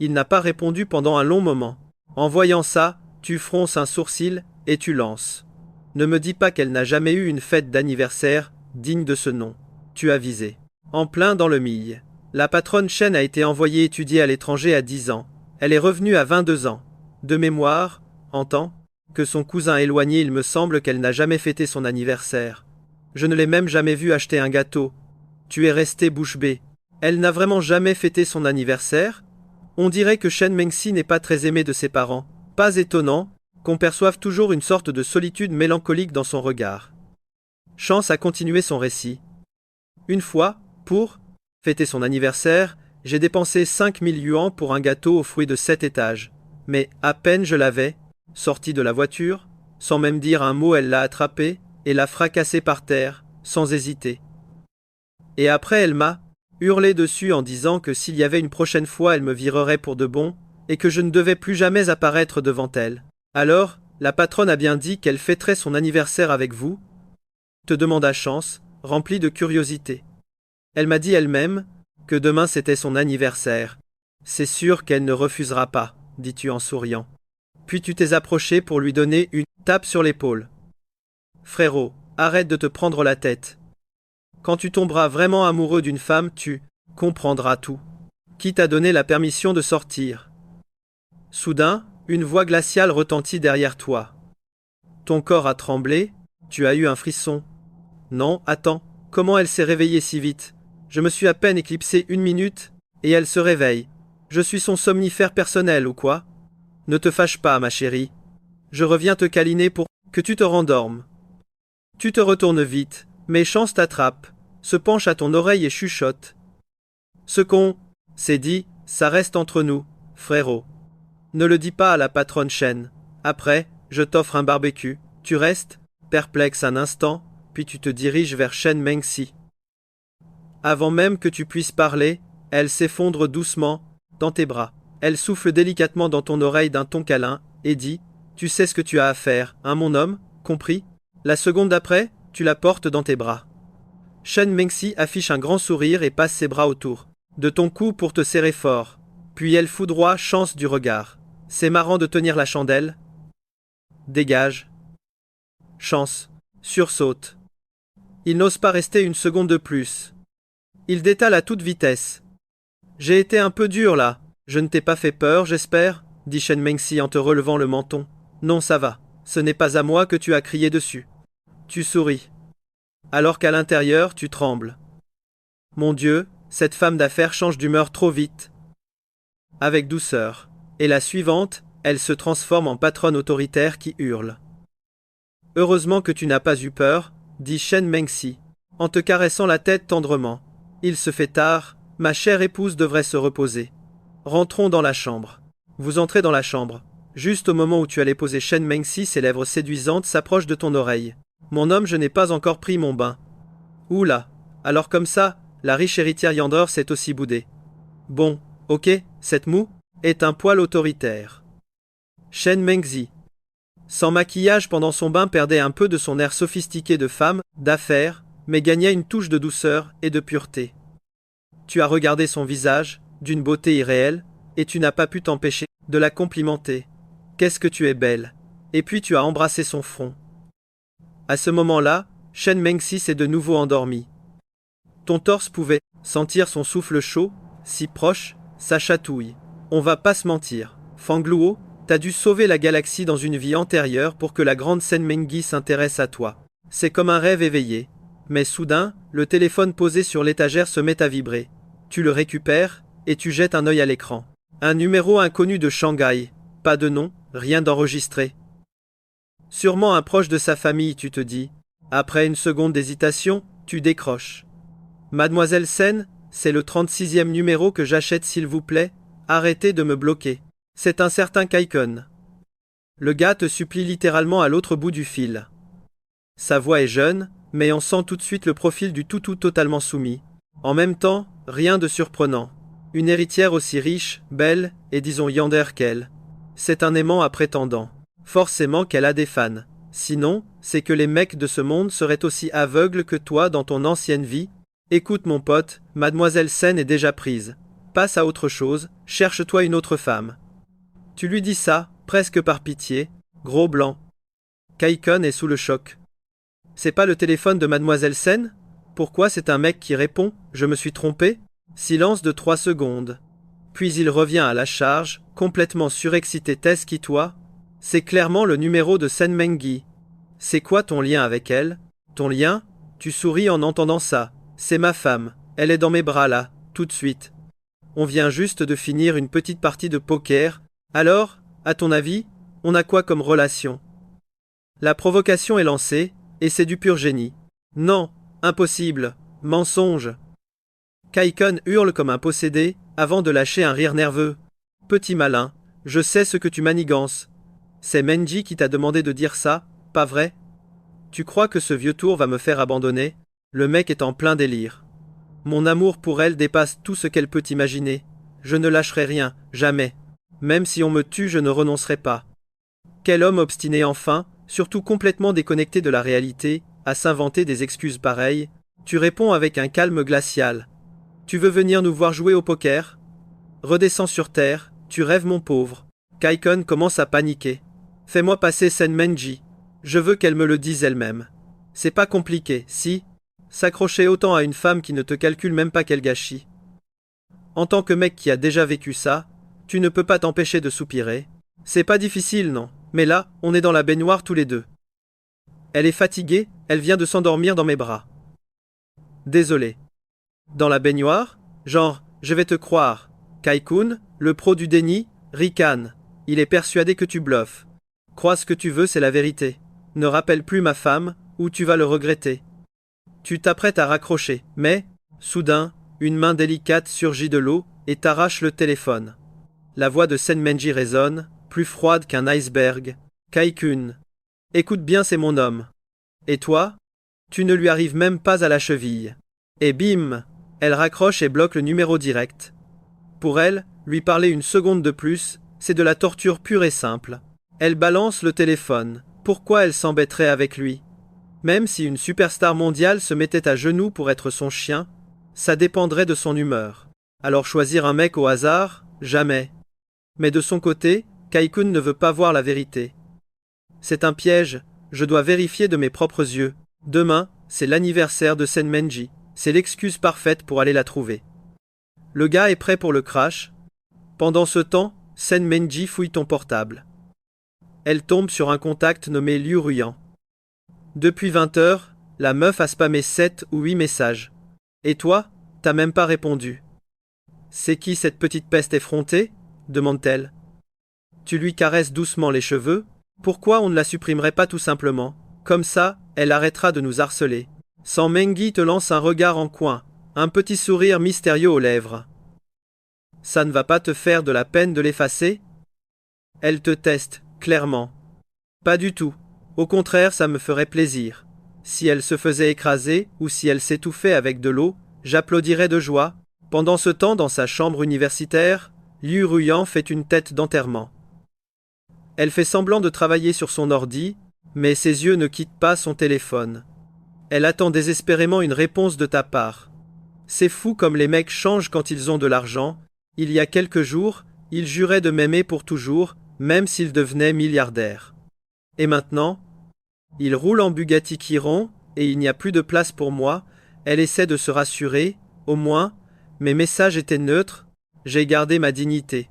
Il n'a pas répondu pendant un long moment. En voyant ça, tu fronces un sourcil et tu lances. Ne me dis pas qu'elle n'a jamais eu une fête d'anniversaire digne de ce nom. Tu as visé. En plein dans le mille. La patronne Chen a été envoyée étudier à l'étranger à 10 ans. Elle est revenue à 22 ans. De mémoire, en tant que son cousin éloigné, il me semble qu'elle n'a jamais fêté son anniversaire. Je ne l'ai même jamais vue acheter un gâteau. Tu es resté bouche bée. Elle n'a vraiment jamais fêté son anniversaire? On dirait que Chen Mengzi n'est pas très aimé de ses parents. Pas étonnant qu'on perçoive toujours une sorte de solitude mélancolique dans son regard. Chance a continué son récit. Une fois, pour fêter son anniversaire, j'ai dépensé 5000 yuans pour un gâteau aux fruits de 7 étages. Mais à peine je l'avais, sorti de la voiture, sans même dire un mot, elle l'a attrapé et l'a fracassé par terre, sans hésiter. Et après elle m'a hurlé dessus en disant que s'il y avait une prochaine fois elle me virerait pour de bon, et que je ne devais plus jamais apparaître devant elle. Alors, la patronne a bien dit qu'elle fêterait son anniversaire avec vous? Te demanda Chance, remplie de curiosité. Elle m'a dit elle-même que demain c'était son anniversaire. C'est sûr qu'elle ne refusera pas, dis-tu en souriant. Puis tu t'es approché pour lui donner une tape sur l'épaule. Frérot, arrête de te prendre la tête. Quand tu tomberas vraiment amoureux d'une femme, tu comprendras tout. Qui t'a donné la permission de sortir? Soudain, une voix glaciale retentit derrière toi. Ton corps a tremblé, tu as eu un frisson. Non, attends, comment elle s'est réveillée si vite? Je me suis à peine éclipsé 1 minute, et elle se réveille. Je suis son somnifère personnel ou quoi? Ne te fâche pas, ma chérie. Je reviens te câliner pour que tu te rendormes. Tu te retournes vite, mais Chance t'attrape. se penche à ton oreille et chuchote. Ce qu'on s'est dit, ça reste entre nous, frérot. Ne le dis pas à la patronne Shen. Après, je t'offre un barbecue. Tu restes, perplexe un instant, puis tu te diriges vers Shen Mengxi. Avant même que tu puisses parler, elle s'effondre doucement dans tes bras. Elle souffle délicatement dans ton oreille d'un ton câlin et dit « Tu sais ce que tu as à faire, hein mon homme, compris ?» La seconde d'après, tu la portes dans tes bras. Shen Mengxi affiche un grand sourire et passe ses bras autour de ton cou pour te serrer fort. Puis elle foudroie Chance du regard. C'est marrant de tenir la chandelle. Dégage. Chance sursaute. Il n'ose pas rester une seconde de plus. Il détale à toute vitesse. J'ai été un peu dur là. Je ne t'ai pas fait peur, j'espère, dit Shen Mengxi en te relevant le menton. Non, ça va. Ce n'est pas à moi que tu as crié dessus. Tu souris. Alors qu'à l'intérieur, tu trembles. Mon Dieu, cette femme d'affaires change d'humeur trop vite. Avec douceur. Et la suivante, elle se transforme en patronne autoritaire qui hurle. Heureusement que tu n'as pas eu peur, dit Shen Mengxi, en te caressant la tête tendrement. Il se fait tard, ma chère épouse devrait se reposer. Rentrons dans la chambre. Vous entrez dans la chambre. Juste au moment où tu allais poser Shen Mengxi, ses lèvres séduisantes s'approchent de ton oreille. Mon homme, je n'ai pas encore pris mon bain. Oula. Alors comme ça, la riche héritière Yandor s'est aussi boudée. Bon, ok, cette moue est un poil autoritaire. Shen Mengxi, sans maquillage pendant son bain, perdait un peu de son air sophistiqué de femme, d'affaires, mais gagnait une touche de douceur et de pureté. Tu as regardé son visage, d'une beauté irréelle, et tu n'as pas pu t'empêcher de la complimenter. Qu'est-ce que tu es belle. Et puis tu as embrassé son front. À ce moment-là, Shen Mengxi s'est de nouveau endormi. Ton torse pouvait sentir son souffle chaud, si proche, ça chatouille. On va pas se mentir. Fangluo, t'as dû sauver la galaxie dans une vie antérieure pour que la grande Shen Mengxi s'intéresse à toi. C'est comme un rêve éveillé. Mais soudain, le téléphone posé sur l'étagère se met à vibrer. Tu le récupères, et tu jettes un œil à l'écran. Un numéro inconnu de Shanghai. Pas de nom, rien d'enregistré. Sûrement un proche de sa famille, tu te dis. Après une seconde d'hésitation, tu décroches. Mademoiselle Sen, c'est le 36e numéro que j'achète s'il vous plaît. Arrêtez de me bloquer. C'est un certain Kaikon. Le gars te supplie littéralement à l'autre bout du fil. Sa voix est jeune, mais on sent tout de suite le profil du toutou totalement soumis. En même temps, rien de surprenant. Une héritière aussi riche, belle, et disons yandere qu'elle. C'est un aimant à prétendant. Forcément qu'elle a des fans. Sinon, c'est que les mecs de ce monde seraient aussi aveugles que toi dans ton ancienne vie. Écoute mon pote, mademoiselle Sen est déjà prise. Passe à autre chose, cherche-toi une autre femme. Tu lui dis ça, presque par pitié, gros blanc. Kaikon est sous le choc. C'est pas le téléphone de mademoiselle Sen? Pourquoi c'est un mec qui répond? Je me suis trompé? Silence de 3 secondes. Puis il revient à la charge, complètement surexcité. T'es qui toi? C'est clairement le numéro de Shen Mengxi. C'est quoi ton lien avec elle? Ton lien? Tu souris en entendant ça. C'est ma femme. Elle est dans mes bras là, tout de suite. On vient juste de finir une petite partie de poker. Alors, à ton avis, on a quoi comme relation? La provocation est lancée, et c'est du pur génie. Non, impossible, mensonge. Kaikon hurle comme un possédé, avant de lâcher un rire nerveux. Petit malin, je sais ce que tu manigances. C'est Menji qui t'a demandé de dire ça, pas vrai? Tu crois que ce vieux tour va me faire abandonner? Le mec est en plein délire. Mon amour pour elle dépasse tout ce qu'elle peut imaginer. Je ne lâcherai rien, jamais. Même si on me tue, je ne renoncerai pas. Quel homme obstiné enfin, surtout complètement déconnecté de la réalité, à s'inventer des excuses pareilles. Tu réponds avec un calme glacial. Tu veux venir nous voir jouer au poker? Redescends sur terre, tu rêves mon pauvre. Kaikon commence à paniquer. Fais-moi passer Shen Mengxi. Je veux qu'elle me le dise elle-même. C'est pas compliqué, si. S'accrocher autant à une femme qui ne te calcule même pas quel gâchis. En tant que mec qui a déjà vécu ça, tu ne peux pas t'empêcher de soupirer. C'est pas difficile, non, mais là, on est dans la baignoire tous les deux. Elle est fatiguée, elle vient de s'endormir dans mes bras. Désolé. Dans la baignoire? Genre, je vais te croire. Kaikun, le pro du déni, ricane. Il est persuadé que tu bluffes. Crois ce que tu veux, c'est la vérité. Ne rappelle plus ma femme, ou tu vas le regretter. Tu t'apprêtes à raccrocher, mais, soudain, une main délicate surgit de l'eau et t'arrache le téléphone. La voix de Senmenji résonne, plus froide qu'un iceberg. Kaikun. Écoute bien, c'est mon homme. Et toi? Tu ne lui arrives même pas à la cheville. Et bim! Elle raccroche et bloque le numéro direct. Pour elle, lui parler une seconde de plus, c'est de la torture pure et simple. Elle balance le téléphone. Pourquoi elle s'embêterait avec lui? Même si une superstar mondiale se mettait à genoux pour être son chien, ça dépendrait de son humeur. Alors choisir un mec au hasard? Jamais. Mais de son côté, Kaikun ne veut pas voir la vérité. C'est un piège, je dois vérifier de mes propres yeux. Demain, c'est l'anniversaire de Senmenji. C'est l'excuse parfaite pour aller la trouver. Le gars est prêt pour le crash. Pendant ce temps, Senmenji fouille ton portable. Elle tombe sur un contact nommé Liu Ruyan. Depuis 20 heures, la meuf a spammé 7 ou 8 messages. Et toi, t'as même pas répondu. C'est qui cette petite peste effrontée? Demande-t-elle. Tu lui caresses doucement les cheveux. Pourquoi on ne la supprimerait pas tout simplement? Comme ça, elle arrêtera de nous harceler. San Mengi te lance un regard en coin, un petit sourire mystérieux aux lèvres. Ça ne va pas te faire de la peine de l'effacer? Elle te teste, clairement. Pas du tout. Au contraire, ça me ferait plaisir. Si elle se faisait écraser, ou si elle s'étouffait avec de l'eau, j'applaudirais de joie. Pendant ce temps, dans sa chambre universitaire, Liu Ruyan fait une tête d'enterrement. Elle fait semblant de travailler sur son ordi, mais ses yeux ne quittent pas son téléphone. Elle attend désespérément une réponse de ta part. C'est fou comme les mecs changent quand ils ont de l'argent. Il y a quelques jours, ils juraient de m'aimer pour toujours, même s'ils devenaient milliardaires. Et maintenant? Ils roulent en Bugatti Chiron, et il n'y a plus de place pour moi. Elle essaie de se rassurer, au moins, mes messages étaient neutres, j'ai gardé ma dignité.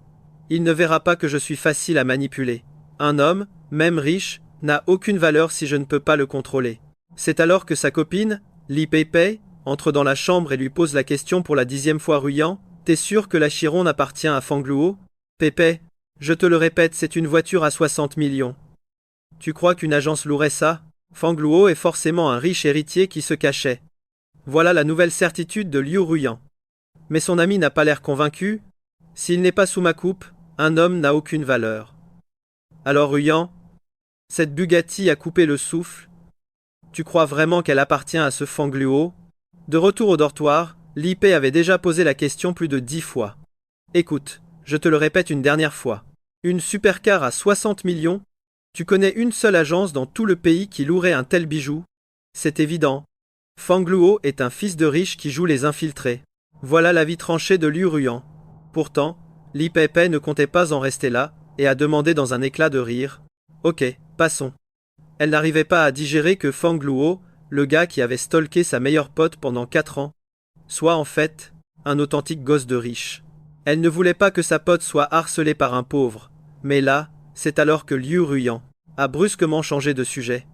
Il ne verra pas que je suis facile à manipuler. Un homme, même riche, n'a aucune valeur si je ne peux pas le contrôler. C'est alors que sa copine, Li Peipei, entre dans la chambre et lui pose la question pour la 10e fois Ruyan. T'es sûr que la Chiron appartient à Fangluo? Peipei, je te le répète, c'est une voiture à 60 millions. Tu crois qu'une agence louerait ça? Fangluo est forcément un riche héritier qui se cachait. Voilà la nouvelle certitude de Liu Ruyan. Mais son ami n'a pas l'air convaincu. S'il n'est pas sous ma coupe, un homme n'a aucune valeur. Alors Ruyan, cette Bugatti a coupé le souffle. Tu crois vraiment qu'elle appartient à ce Fangluo? De retour au dortoir, Li Pei avait déjà posé la question plus de 10 fois. Écoute, je te le répète une dernière fois. Une supercar à 60 millions? Tu connais une seule agence dans tout le pays qui louerait un tel bijou? C'est évident. Fangluo est un fils de riche qui joue les infiltrés. Voilà l'avis tranché de Liu Ruyan. Pourtant, Li Peipei ne comptait pas en rester là, et a demandé dans un éclat de rire. Ok, passons. Elle n'arrivait pas à digérer que Fangluo, le gars qui avait stalké sa meilleure pote pendant 4 ans, soit en fait, un authentique gosse de riche. Elle ne voulait pas que sa pote soit harcelée par un pauvre. Mais là, c'est alors que Liu Ruyan a brusquement changé de sujet.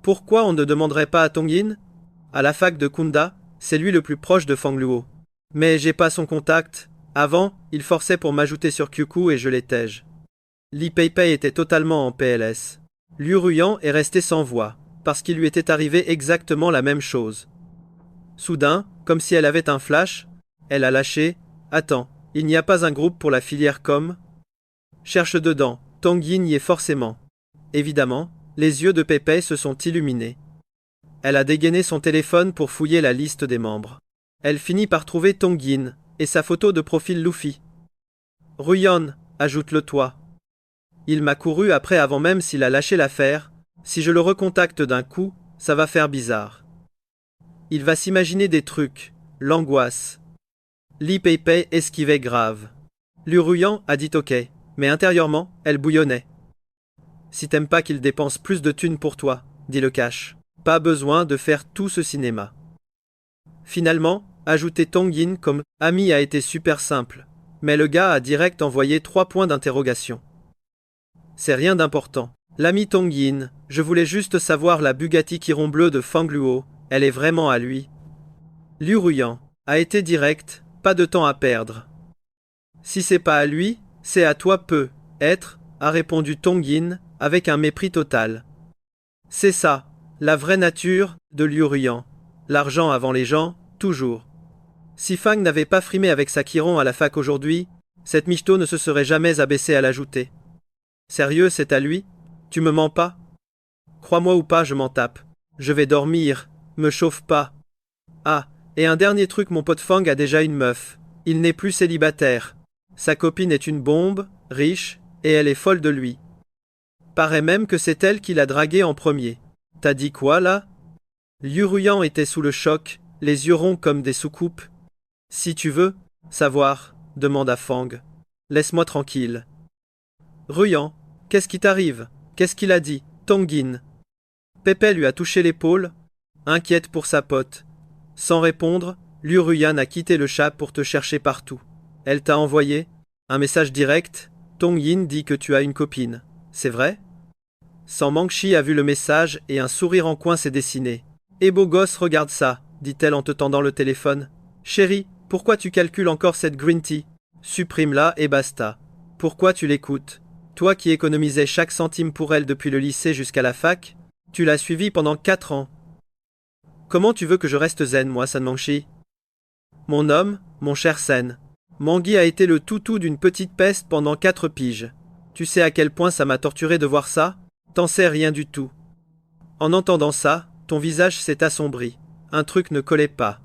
Pourquoi on ne demanderait pas à Tongyin? À la fac de Kunda, c'est lui le plus proche de Fangluo. Mais j'ai pas son contact. Avant, il forçait pour m'ajouter sur QQ et je l'étège. Li Peipei était totalement en PLS. Liu Ruyan est resté sans voix, parce qu'il lui était arrivé exactement la même chose. Soudain, comme si elle avait un flash, elle a lâché « Attends, il n'y a pas un groupe pour la filière com ?» Cherche dedans, Tongyin y est forcément. Évidemment, les yeux de Peipei se sont illuminés. Elle a dégainé son téléphone pour fouiller la liste des membres. Elle finit par trouver Tongyin et sa photo de profil Luffy. « Ruyan, ajoute-le-toi. Il m'a couru après avant même s'il a lâché l'affaire. Si je le recontacte d'un coup, ça va faire bizarre. Il va s'imaginer des trucs, l'angoisse. » Li Peipei esquivait grave. Liu Ruyan a dit ok, mais intérieurement, elle bouillonnait. Si t'aimes pas qu'il dépense plus de thunes pour toi, dit le cash, pas besoin de faire tout ce cinéma. Finalement, ajouter Tongyin comme ami a été super simple, mais le gars a direct envoyé 3 points d'interrogation. C'est rien d'important. L'ami Tongyin, je voulais juste savoir la Bugatti Chiron bleue de Fangluo, elle est vraiment à lui. Liu Ruyan a été direct, pas de temps à perdre. Si c'est pas à lui, c'est à toi peut être, a répondu Tongyin, avec un mépris total. C'est ça, la vraie nature de Liu Ruyan. L'argent avant les gens, toujours. Si Fang n'avait pas frimé avec sa Chiron à la fac aujourd'hui, cette michto ne se serait jamais abaissée à l'ajouter. Sérieux, c'est à lui? Tu me mens pas? Crois-moi ou pas, je m'en tape. Je vais dormir, me chauffe pas. Ah, et un dernier truc, mon pote Fang a déjà une meuf. Il n'est plus célibataire. Sa copine est une bombe, riche, et elle est folle de lui. Paraît même que c'est elle qui l'a dragué en premier. T'as dit quoi là? Liu Ruyan était sous le choc, les yeux ronds comme des soucoupes. Si tu veux savoir, demanda Fang. Laisse-moi tranquille. Ruyan, qu'est-ce qui t'arrive? Qu'est-ce qu'il a dit? Tonggin. Pépé lui a touché l'épaule, inquiète pour sa pote. Sans répondre, Liu Ruyan a quitté le chat pour te chercher partout. Elle t'a envoyé un message direct. Tonggin dit que tu as une copine. C'est vrai? San Mangshi a vu le message et un sourire en coin s'est dessiné. Eh beau gosse, regarde ça, dit-elle en te tendant le téléphone. Chérie, pourquoi tu calcules encore cette green tea? Supprime-la et basta. Pourquoi tu l'écoutes? Toi qui économisais chaque centime pour elle depuis le lycée jusqu'à la fac, tu l'as suivie pendant 4 ans. Comment tu veux que je reste zen, moi, San Mangshi? Mon homme, mon cher Sen. Mangui a été le toutou d'une petite peste pendant 4 piges. Tu sais à quel point ça m'a torturé de voir ça? T'en sais rien du tout. En entendant ça, ton visage s'est assombri. Un truc ne collait pas.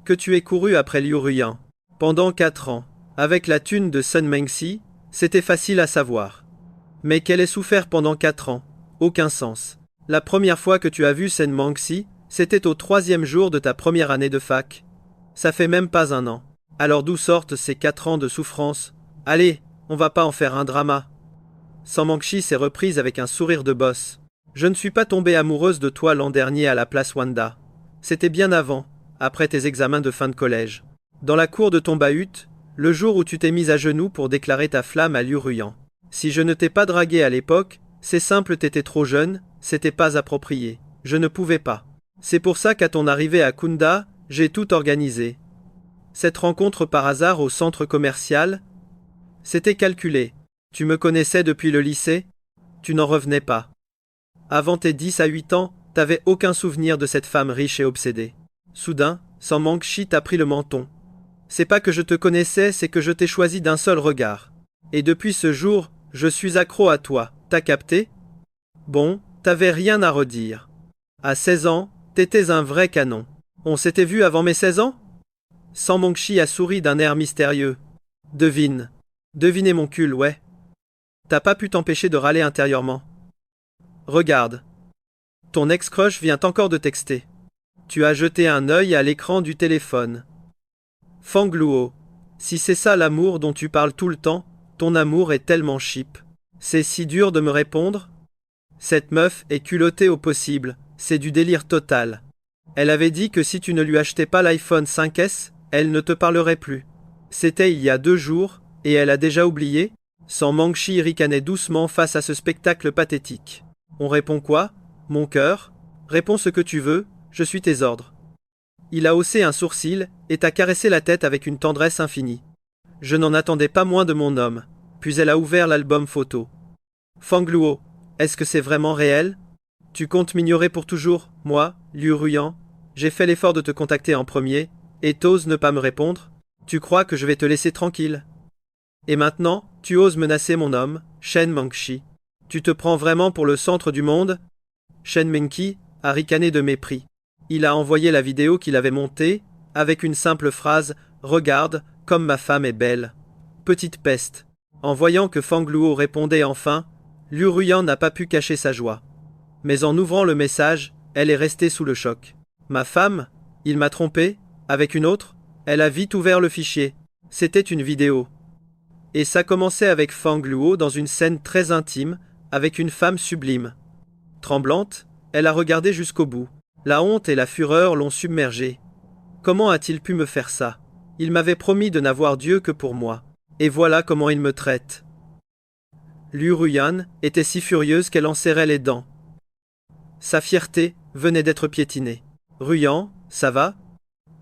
Que tu aies couru après Liu Ruyan. Pendant 4 ans. Avec la thune de Sun Mengxi, c'était facile à savoir. Mais qu'elle ait souffert pendant 4 ans. Aucun sens. La première fois que tu as vu Sun Mengxi, c'était au 3e jour de ta première année de fac. Ça fait même pas 1 an. Alors d'où sortent ces 4 ans de souffrance? Allez, on va pas en faire un drama. San Mangshi s'est reprise avec un sourire de boss. Je ne suis pas tombée amoureuse de toi l'an dernier à la place Wanda. C'était bien avant, après tes examens de fin de collège. Dans la cour de ton bahut, le jour où tu t'es mise à genoux pour déclarer ta flamme à Liu Ruyan. Si je ne t'ai pas dragué à l'époque, c'est simple, t'étais trop jeune, c'était pas approprié. Je ne pouvais pas. C'est pour ça qu'à ton arrivée à Kunda, j'ai tout organisé. Cette rencontre par hasard au centre commercial, c'était calculé. Tu me connaissais depuis le lycée? Tu n'en revenais pas. Avant tes 10 à 8 ans, t'avais aucun souvenir de cette femme riche et obsédée. Soudain, San Mangshi t'a pris le menton. C'est pas que je te connaissais, c'est que je t'ai choisi d'un seul regard. Et depuis ce jour, je suis accro à toi, t'as capté? Bon, t'avais rien à redire. À 16 ans, t'étais un vrai canon. On s'était vu avant mes 16 ans? San Mangshi a souri d'un air mystérieux. Devine. Devinez mon cul, ouais. T'as pas pu t'empêcher de râler intérieurement. Regarde. Ton ex-crush vient encore de texter. Tu as jeté un œil à l'écran du téléphone. Fang Luo. Si c'est ça l'amour dont tu parles tout le temps, ton amour est tellement cheap. C'est si dur de me répondre? Cette meuf est culottée au possible, c'est du délire total. Elle avait dit que si tu ne lui achetais pas l'iPhone 5S, elle ne te parlerait plus. C'était il y a 2 jours, et elle a déjà oublié? San Mangshi ricanait doucement face à ce spectacle pathétique. On répond quoi? Mon cœur? Réponds ce que tu veux, je suis tes ordres. Il a haussé un sourcil, et t'a caressé la tête avec une tendresse infinie. Je n'en attendais pas moins de mon homme. Puis elle a ouvert l'album photo. Fang Luo, est-ce que c'est vraiment réel? Tu comptes m'ignorer pour toujours, moi, Liu Ruyan? J'ai fait l'effort de te contacter en premier, et t'oses ne pas me répondre? Tu crois que je vais te laisser tranquille? Et maintenant, tu oses menacer mon homme, Shen Mangshi. Tu te prends vraiment pour le centre du monde? Shen Mengqi a ricané de mépris. Il a envoyé la vidéo qu'il avait montée, avec une simple phrase « Regarde, comme ma femme est belle ». Petite peste. En voyant que Fang Luo répondait enfin, Liu Ruyan n'a pas pu cacher sa joie. Mais en ouvrant le message, elle est restée sous le choc. Ma femme? Il m'a trompé? Avec une autre? Elle a vite ouvert le fichier. C'était une vidéo. Et ça commençait avec Fang Luo dans une scène très intime, avec une femme sublime. Tremblante, elle a regardé jusqu'au bout. La honte et la fureur l'ont submergée. Comment a-t-il pu me faire ça? Il m'avait promis de n'avoir Dieu que pour moi. Et voilà comment il me traite. Liu Ruyan était si furieuse qu'elle en serrait les dents. Sa fierté venait d'être piétinée. Ruyan, ça va?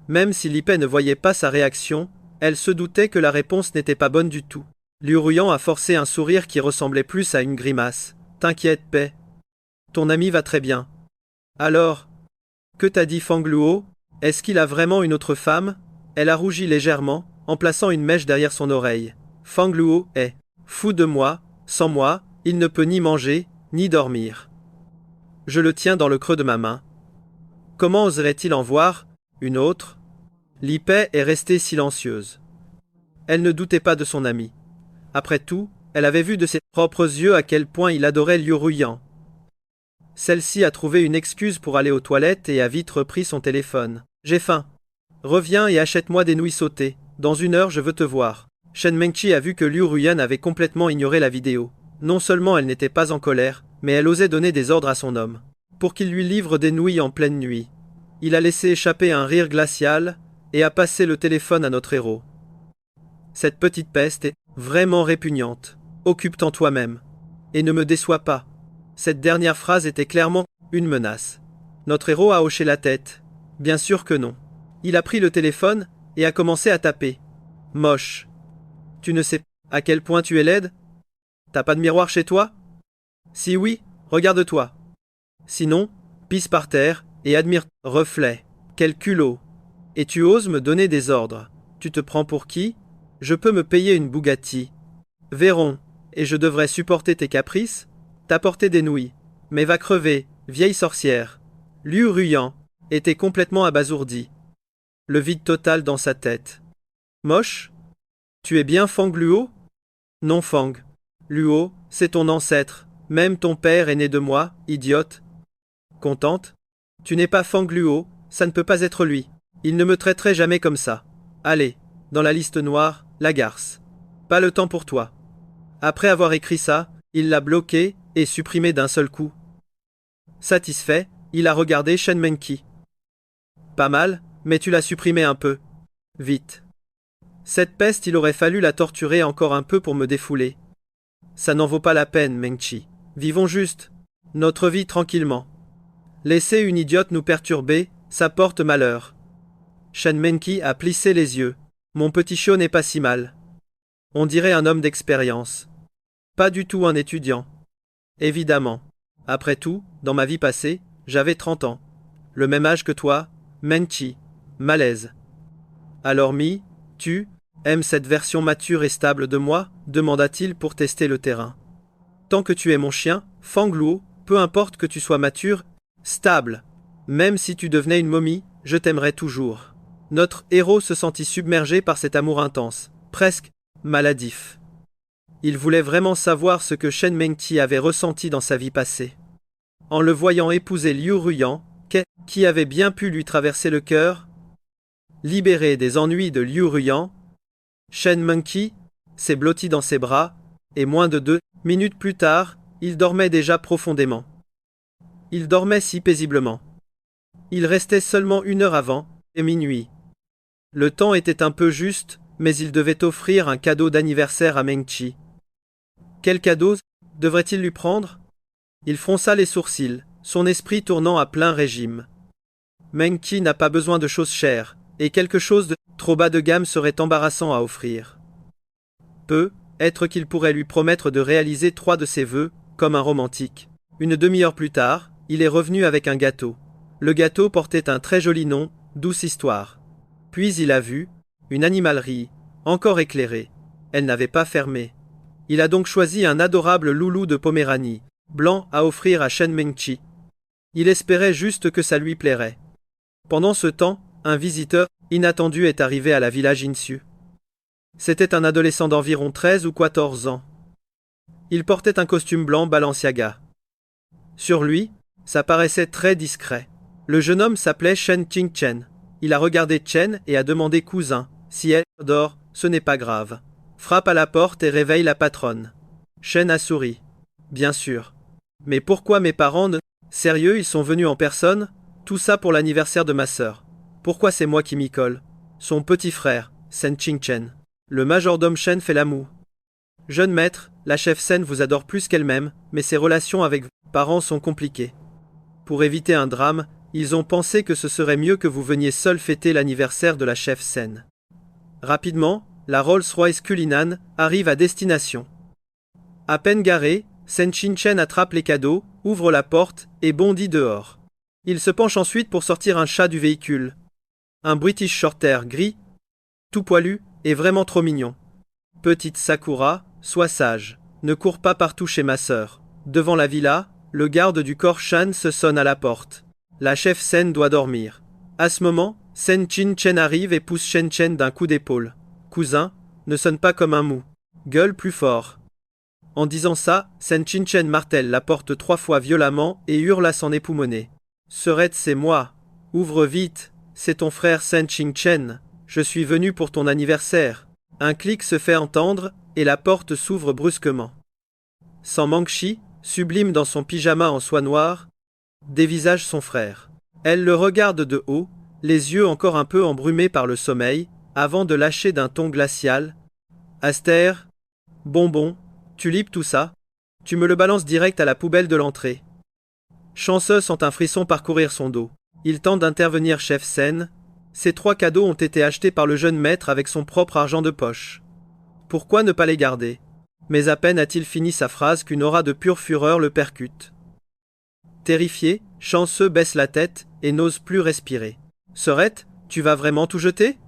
Même si Li Pei ne voyait pas sa réaction, elle se doutait que la réponse n'était pas bonne du tout. Liu Ruyan a forcé un sourire qui ressemblait plus à une grimace. T'inquiète, Pei. Ton ami va très bien. Alors, que t'a dit Fang Luo? Est-ce qu'il a vraiment une autre femme? Elle a rougi légèrement, en plaçant une mèche derrière son oreille. Fang Luo est fou de moi, sans moi, il ne peut ni manger, ni dormir. Je le tiens dans le creux de ma main. Comment oserait-il en voir une autre? Li Pei est restée silencieuse. Elle ne doutait pas de son ami. Après tout, elle avait vu de ses propres yeux à quel point il adorait Liu Ruyan. Celle-ci a trouvé une excuse pour aller aux toilettes et a vite repris son téléphone. J'ai faim. Reviens et achète-moi des nouilles sautées. Dans 1 heure, je veux te voir. Shen Mengqi a vu que Liu Ruyan avait complètement ignoré la vidéo. Non seulement elle n'était pas en colère, mais elle osait donner des ordres à son homme. Pour qu'il lui livre des nouilles en pleine nuit. Il a laissé échapper un rire glacial et a passé le téléphone à notre héros. Cette petite peste est vraiment répugnante. Occupe-t'en toi-même. Et ne me déçois pas. Cette dernière phrase était clairement une menace. Notre héros a hoché la tête. Bien sûr que non. Il a pris le téléphone et a commencé à taper. Moche. Tu ne sais à quel point tu es laide? T'as pas de miroir chez toi? Si oui, regarde-toi. Sinon, pisse par terre et admire reflet. Quel culot. Et tu oses me donner des ordres. Tu te prends pour qui? Je peux me payer une Bugatti. Verrons. Et je devrais supporter tes caprices? T'apporter des nouilles. Mais va crever, vieille sorcière. Liu Ruyan était complètement abasourdi. Le vide total dans sa tête. Moche? Tu es bien Fang Luo? Non Fang. Luo, c'est ton ancêtre. Même ton père est né de moi, idiote. Contente? Tu n'es pas Fang Luo, ça ne peut pas être lui. Il ne me traiterait jamais comme ça. Allez, dans la liste noire, la garce. Pas le temps pour toi. Après avoir écrit ça, il l'a bloqué et supprimé d'un seul coup. Satisfait, il a regardé Shen Mengqi. Pas mal, mais tu l'as supprimé un peu. Vite. Cette peste, il aurait fallu la torturer encore un peu pour me défouler. Ça n'en vaut pas la peine, Mengqi. Vivons juste notre vie tranquillement. Laisser une idiote nous perturber, ça porte malheur. Shen Mengqi a plissé les yeux. Mon petit chiot n'est pas si mal. On dirait un homme d'expérience. Pas du tout un étudiant. Évidemment. Après tout, dans ma vie passée, j'avais 30 ans. Le même âge que toi, Mengqi. Malaise. Alors tu aimes cette version mature et stable de moi? Demanda-t-il pour tester le terrain. Tant que tu es mon chien, Fang Luo, peu importe que tu sois mature, stable. Même si tu devenais une momie, je t'aimerais toujours. Notre héros se sentit submergé par cet amour intense, presque maladif. Il voulait vraiment savoir ce que Shen Mengqi avait ressenti dans sa vie passée. En le voyant épouser Liu Ruyan, qui avait bien pu lui traverser le cœur, libéré des ennuis de Liu Ruyan, Shen Mengqi s'est blotti dans ses bras, et moins de 2 minutes plus tard, il dormait déjà profondément. Il dormait si paisiblement. Il restait seulement 1 heure avant, et minuit. Le temps était un peu juste, mais il devait offrir un cadeau d'anniversaire à Mengqi. Quel cadeau devrait-il lui prendre? Il fronça les sourcils, son esprit tournant à plein régime. Mengqi n'a pas besoin de choses chères, et quelque chose de trop bas de gamme serait embarrassant à offrir. Peut-être qu'il pourrait lui promettre de réaliser 3 de ses vœux, comme un romantique. 1/2 heure plus tard, il est revenu avec un gâteau. Le gâteau portait un très joli nom, Douce Histoire. Puis il a vu une animalerie, encore éclairée. Elle n'avait pas fermé. Il a donc choisi un adorable loulou de Poméranie, blanc à offrir à Shen Mengqi. Il espérait juste que ça lui plairait. Pendant ce temps, un visiteur inattendu est arrivé à la villa Jinsu. C'était un adolescent d'environ 13 ou 14 ans. Il portait un costume blanc Balenciaga. Sur lui, ça paraissait très discret. Le jeune homme s'appelait Shen Qingchen. Il a regardé Chen et a demandé cousin. Si elle dort, ce n'est pas grave. Frappe à la porte et réveille la patronne. Shen a souri. Bien sûr. Mais pourquoi mes parents ne... Sérieux, ils sont venus en personne? Tout ça pour l'anniversaire de ma sœur. Pourquoi c'est moi qui m'y colle? Son petit frère, Sen Qingchen. Le majordome Shen fait la moue. Jeune maître, la chef Sen vous adore plus qu'elle-même, mais ses relations avec vos parents sont compliquées. Pour éviter un drame, ils ont pensé que ce serait mieux que vous veniez seul fêter l'anniversaire de la chef Sen. Rapidement, la Rolls-Royce Cullinan arrive à destination. À peine garé, Sen Qingchen attrape les cadeaux, ouvre la porte et bondit dehors. Il se penche ensuite pour sortir un chat du véhicule. Un British Shorthair gris, tout poilu, et vraiment trop mignon. Petite Sakura, sois sage. Ne cours pas partout chez ma sœur. Devant la villa, le garde du corps Shan se sonne à la porte. La chef Sen doit dormir. À ce moment, Sen Chin Chen arrive et pousse Shen Chen d'un coup d'épaule. Cousin, ne sonne pas comme un mou. Gueule plus fort. En disant ça, Sen Chin Chen martèle la porte 3 fois violemment et hurle à s'en époumoner. Serette, c'est moi. Ouvre vite, c'est ton frère Sen Chin Chen. Je suis venu pour ton anniversaire. Un clic se fait entendre et la porte s'ouvre brusquement. San Mangshi, sublime dans son pyjama en soie noire, dévisage son frère. Elle le regarde de haut, les yeux encore un peu embrumés par le sommeil, avant de lâcher d'un ton glacial. Astère, bonbon, tulipe, tout ça, tu me le balances direct à la poubelle de l'entrée. Chanceux sent un frisson parcourir son dos. Il tente d'intervenir chef Sen. Ces 3 cadeaux ont été achetés par le jeune maître avec son propre argent de poche. Pourquoi ne pas les garder? Mais à peine a-t-il fini sa phrase qu'une aura de pure fureur le percute. Terrifié, Chanceux baisse la tête et n'ose plus respirer. Serette, tu vas vraiment tout jeter?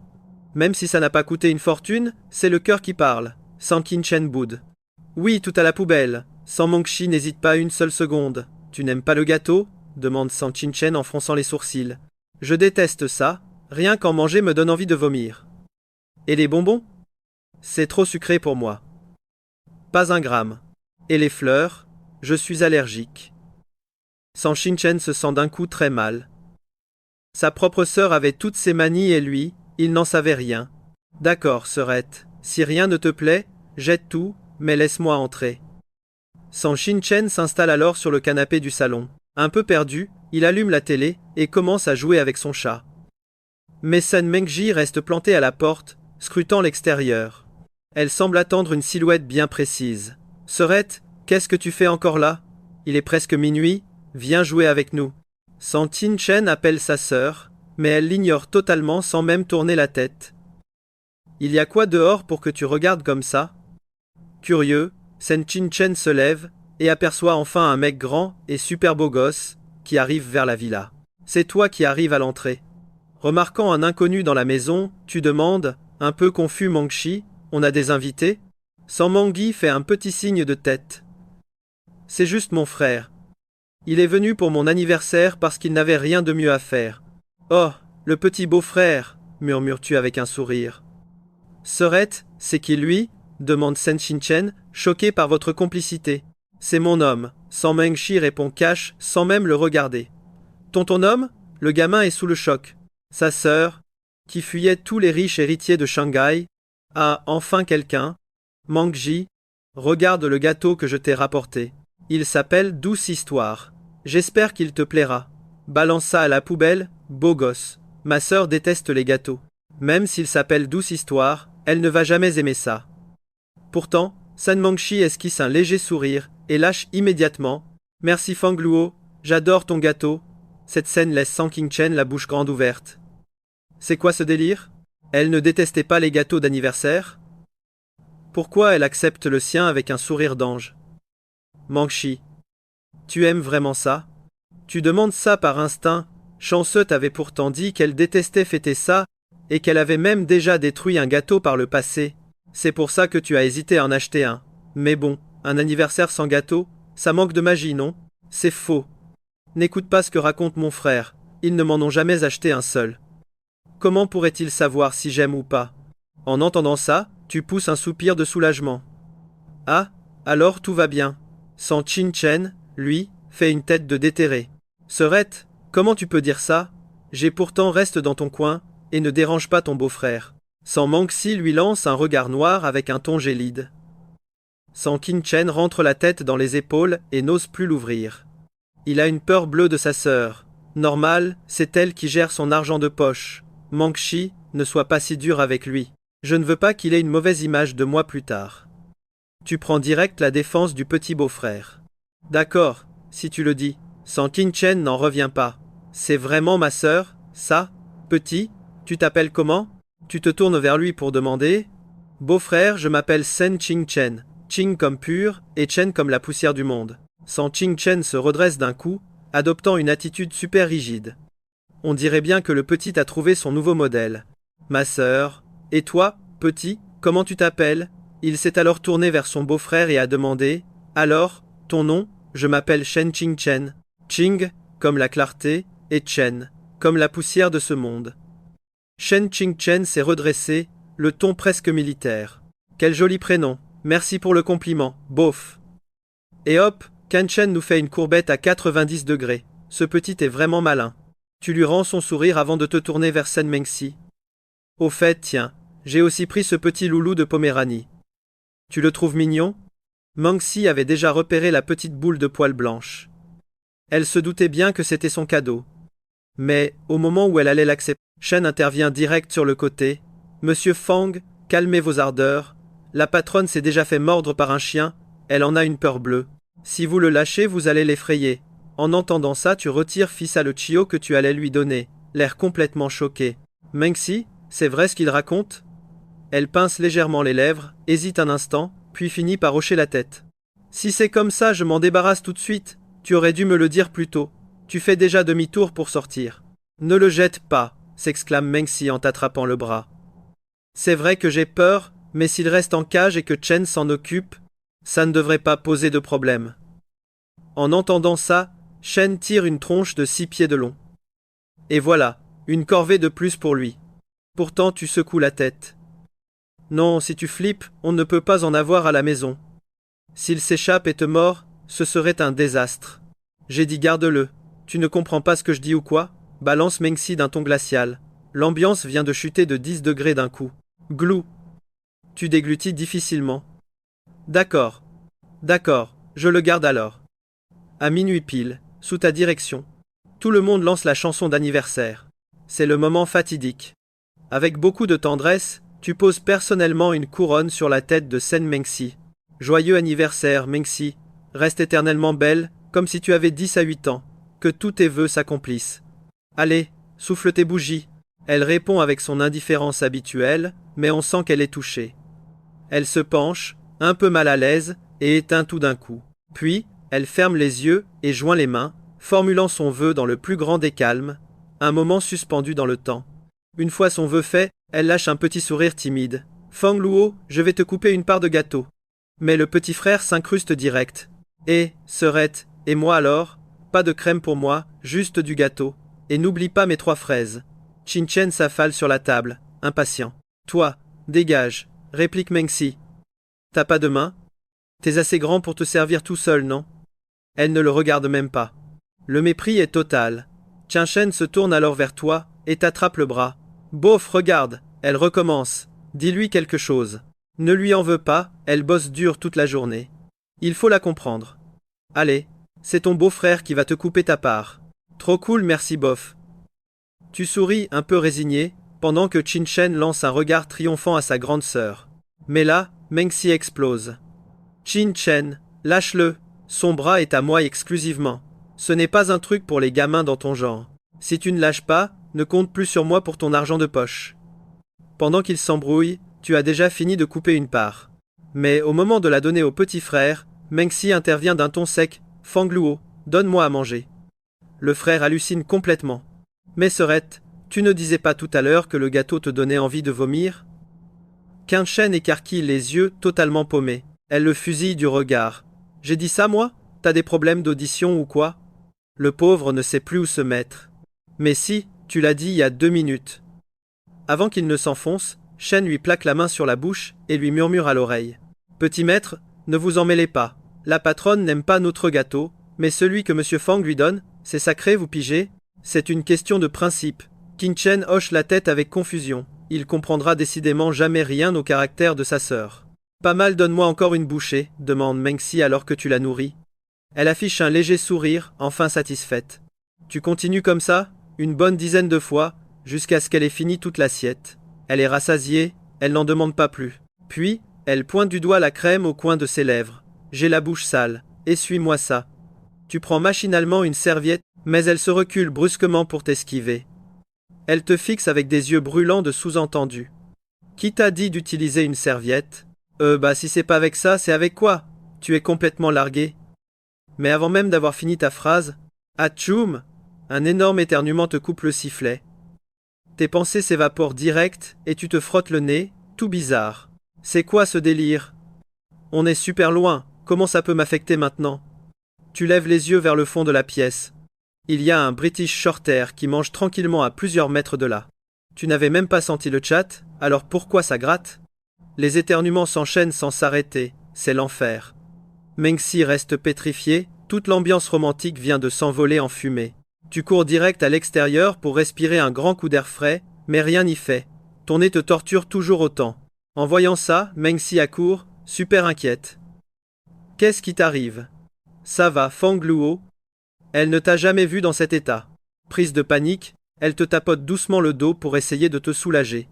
Même si ça n'a pas coûté une fortune, c'est le cœur qui parle. San Chin Chen boude. Oui, tout à la poubelle. San Mangshi n'hésite pas une seule seconde. Tu n'aimes pas le gâteau? Demande San Chin Chen en fronçant les sourcils. Je déteste ça, rien qu'en manger me donne envie de vomir. Et les bonbons? C'est trop sucré pour moi. Pas un gramme. Et les fleurs? Je suis allergique. San Chin Chen se sent d'un coup très mal. Sa propre sœur avait toutes ses manies et lui, il n'en savait rien. D'accord, Serette, si rien ne te plaît, jette tout, mais laisse-moi entrer. San Chin Chen s'installe alors sur le canapé du salon. Un peu perdu, il allume la télé et commence à jouer avec son chat. Mais Sen Mengji reste plantée à la porte, scrutant l'extérieur. Elle semble attendre une silhouette bien précise. Serette, qu'est-ce que tu fais encore là? Il est presque minuit, viens jouer avec nous. San Chin Chen appelle sa sœur, mais elle l'ignore totalement sans même tourner la tête. Il y a quoi dehors pour que tu regardes comme ça? Curieux, Sen Chin Chen se lève et aperçoit enfin un mec grand et super beau gosse qui arrive vers la villa. C'est toi qui arrives à l'entrée. Remarquant un inconnu dans la maison, tu demandes, un peu confus Mangshi, on a des invités? San Mangui fait un petit signe de tête. C'est juste mon frère. Il est venu pour mon anniversaire parce qu'il n'avait rien de mieux à faire. Oh, le petit beau-frère, murmures-tu avec un sourire. Serette, c'est qui lui? Demande Sen Chin Chen, choqué par votre complicité. C'est mon homme, San Mengshi répond cash sans même le regarder. Ton homme? Le gamin est sous le choc. Sa sœur, qui fuyait tous les riches héritiers de Shanghai, a enfin quelqu'un. Mangji, regarde le gâteau que je t'ai rapporté. Il s'appelle Douce Histoire. J'espère qu'il te plaira. Balance ça à la poubelle, beau gosse. Ma sœur déteste les gâteaux. Même s'il s'appelle Douce Histoire, elle ne va jamais aimer ça. Pourtant, San Mangshi esquisse un léger sourire et lâche immédiatement. Merci Fangluo, j'adore ton gâteau. Cette scène laisse San Chin Chen la bouche grande ouverte. C'est quoi ce délire? Elle ne détestait pas les gâteaux d'anniversaire? Pourquoi elle accepte le sien avec un sourire d'ange? Mangshi, tu aimes vraiment ça? Tu demandes ça par instinct. Chanceux t'avait pourtant dit qu'elle détestait fêter ça, et qu'elle avait même déjà détruit un gâteau par le passé. C'est pour ça que tu as hésité à en acheter un. Mais bon, un anniversaire sans gâteau, ça manque de magie, non? C'est faux. N'écoute pas ce que raconte mon frère, ils ne m'en ont jamais acheté un seul. Comment pourrait-il savoir si j'aime ou pas? En entendant ça, tu pousses un soupir de soulagement. Ah, alors tout va bien. San Chin Chen, lui, fait une tête de déterré. Serette, comment tu peux dire ça? J'ai pourtant reste dans ton coin, et ne dérange pas ton beau-frère. San Mangxi lui lance un regard noir avec un ton gélide. San Chin Chen rentre la tête dans les épaules et n'ose plus l'ouvrir. Il a une peur bleue de sa sœur. Normal, c'est elle qui gère son argent de poche. Mangxi, ne sois pas si dur avec lui. Je ne veux pas qu'il ait une mauvaise image de moi plus tard. Tu prends direct la défense du petit beau-frère. D'accord, si tu le dis. San Chin Chen n'en revient pas. C'est vraiment ma sœur, ça? Petit, tu t'appelles comment? Tu te tournes vers lui pour demander. Beau-frère, je m'appelle Sen Chin Chen. Ching comme pur, et Chen comme la poussière du monde. San Chin Chen se redresse d'un coup, adoptant une attitude super rigide. On dirait bien que le petit a trouvé son nouveau modèle. Ma sœur. Et toi, petit, comment tu t'appelles? Il s'est alors tourné vers son beau-frère et a demandé. Alors, ton nom? Je m'appelle Shen Ching Chen. Ching, comme la clarté, et Chen, comme la poussière de ce monde. Shen Ching Chen s'est redressé, le ton presque militaire. Quel joli prénom. Merci pour le compliment, beauf. Et hop, Kan Chen nous fait une courbette à 90 degrés. Ce petit est vraiment malin. Tu lui rends son sourire avant de te tourner vers Sen Mengxi. Au fait, tiens, j'ai aussi pris ce petit loulou de Poméranie. Tu le trouves mignon? Mengxi avait déjà repéré la petite boule de poils blanche. Elle se doutait bien que c'était son cadeau. Mais, au moment où elle allait l'accepter, Shen intervient direct sur le côté. Monsieur Fang, calmez vos ardeurs. La patronne s'est déjà fait mordre par un chien, elle en a une peur bleue. Si vous le lâchez, vous allez l'effrayer. En entendant ça, tu retires Fissa le Chio que tu allais lui donner, l'air complètement choqué. Mengxi, c'est vrai ce qu'il raconte? Elle pince légèrement les lèvres, hésite un instant, puis finit par hocher la tête. Si c'est comme ça, je m'en débarrasse tout de suite. Tu aurais dû me le dire plus tôt. Tu fais déjà demi-tour pour sortir. Ne le jette pas, s'exclame Mengxi en t'attrapant le bras. C'est vrai que j'ai peur, mais s'il reste en cage et que Chen s'en occupe, ça ne devrait pas poser de problème. En entendant ça, Shen tire une tronche de 6 pieds de long. Et voilà, une corvée de plus pour lui. Pourtant tu secoues la tête. Non, si tu flippes, on ne peut pas en avoir à la maison. S'il s'échappe et te mord, ce serait un désastre. J'ai dit garde-le. Tu ne comprends pas ce que je dis ou quoi? Balance Mengxi d'un ton glacial. L'ambiance vient de chuter de 10 degrés d'un coup. Glou. Tu déglutis difficilement. D'accord. D'accord, je le garde alors. À minuit pile, sous ta direction. Tout le monde lance la chanson d'anniversaire. C'est le moment fatidique. Avec beaucoup de tendresse, tu poses personnellement une couronne sur la tête de Sen Mengxi. Joyeux anniversaire, Mengxi. Reste éternellement belle, comme si tu avais 10 à 8 ans. Que tous tes vœux s'accomplissent. Allez, souffle tes bougies. Elle répond avec son indifférence habituelle, mais on sent qu'elle est touchée. Elle se penche, un peu mal à l'aise, et éteint tout d'un coup. Puis, elle ferme les yeux et joint les mains, formulant son vœu dans le plus grand des calmes, un moment suspendu dans le temps. Une fois son vœu fait, elle lâche un petit sourire timide. Fang Luo, je vais te couper une part de gâteau. Mais le petit frère s'incruste direct. Et, sœurette, et moi alors? Pas de crème pour moi, juste du gâteau. Et n'oublie pas mes 3 fraises. Chin Chen s'affale sur la table, impatient. Toi, dégage, réplique Mengxi. T'as pas de main? T'es assez grand pour te servir tout seul, non? Elle ne le regarde même pas. Le mépris est total. Chin Chen se tourne alors vers toi et t'attrape le bras. Bof, regarde, elle recommence. Dis-lui quelque chose. Ne lui en veux pas, elle bosse dur toute la journée. Il faut la comprendre. Allez, c'est ton beau-frère qui va te couper ta part. Trop cool, merci bof. Tu souris un peu résigné, pendant que Chin Chen lance un regard triomphant à sa grande sœur. Mais là, Mengxi explose. Chin Chen, lâche-le, son bras est à moi exclusivement. Ce n'est pas un truc pour les gamins dans ton genre. Si tu ne lâches pas, ne compte plus sur moi pour ton argent de poche. Pendant qu'il s'embrouille, tu as déjà fini de couper une part. Mais au moment de la donner au petit frère, Mengxi intervient d'un ton sec. Fang Luo, donne-moi à manger. Le frère hallucine complètement. Mais sœurette, tu ne disais pas tout à l'heure que le gâteau te donnait envie de vomir? Kan Chen écarquille les yeux, totalement paumés. Elle le fusille du regard. J'ai dit ça, moi? T'as des problèmes d'audition ou quoi? Le pauvre ne sait plus où se mettre. Mais si, tu l'as dit il y a 2 minutes. Avant qu'il ne s'enfonce, Shen lui plaque la main sur la bouche et lui murmure à l'oreille. Petit maître, ne vous en mêlez pas. La patronne n'aime pas notre gâteau, mais celui que Monsieur Fang lui donne, c'est sacré, vous pigez? C'est une question de principe. Qin Chen hoche la tête avec confusion. Il comprendra décidément jamais rien au caractère de sa sœur. Pas mal, donne-moi encore une bouchée, demande Mengxi alors que tu la nourris. Elle affiche un léger sourire, enfin satisfaite. Tu continues comme ça, une bonne dizaine de fois, jusqu'à ce qu'elle ait fini toute l'assiette. Elle est rassasiée, elle n'en demande pas plus. Puis, elle pointe du doigt la crème au coin de ses lèvres. J'ai la bouche sale, essuie-moi ça. Tu prends machinalement une serviette, mais elle se recule brusquement pour t'esquiver. Elle te fixe avec des yeux brûlants de sous-entendu. Qui t'a dit d'utiliser une serviette? Si c'est pas avec ça, c'est avec quoi? Tu es complètement largué. Mais avant même d'avoir fini ta phrase, Atchoum! Un énorme éternuement te coupe le sifflet. Tes pensées s'évaporent direct et tu te frottes le nez, tout bizarre. C'est quoi ce délire? On est super loin, comment ça peut m'affecter maintenant? Tu lèves les yeux vers le fond de la pièce. Il y a un British Shorthair qui mange tranquillement à plusieurs mètres de là. Tu n'avais même pas senti le chat, alors pourquoi ça gratte? Les éternuements s'enchaînent sans s'arrêter, c'est l'enfer. Mengsi reste pétrifié, toute l'ambiance romantique vient de s'envoler en fumée. Tu cours direct à l'extérieur pour respirer un grand coup d'air frais, mais rien n'y fait. Ton nez te torture toujours autant. En voyant ça, Mengsi accourt, super inquiète. Qu'est-ce qui t'arrive? Ça va, Fang Luo? Elle ne t'a jamais vu dans cet état. Prise de panique, elle te tapote doucement le dos pour essayer de te soulager.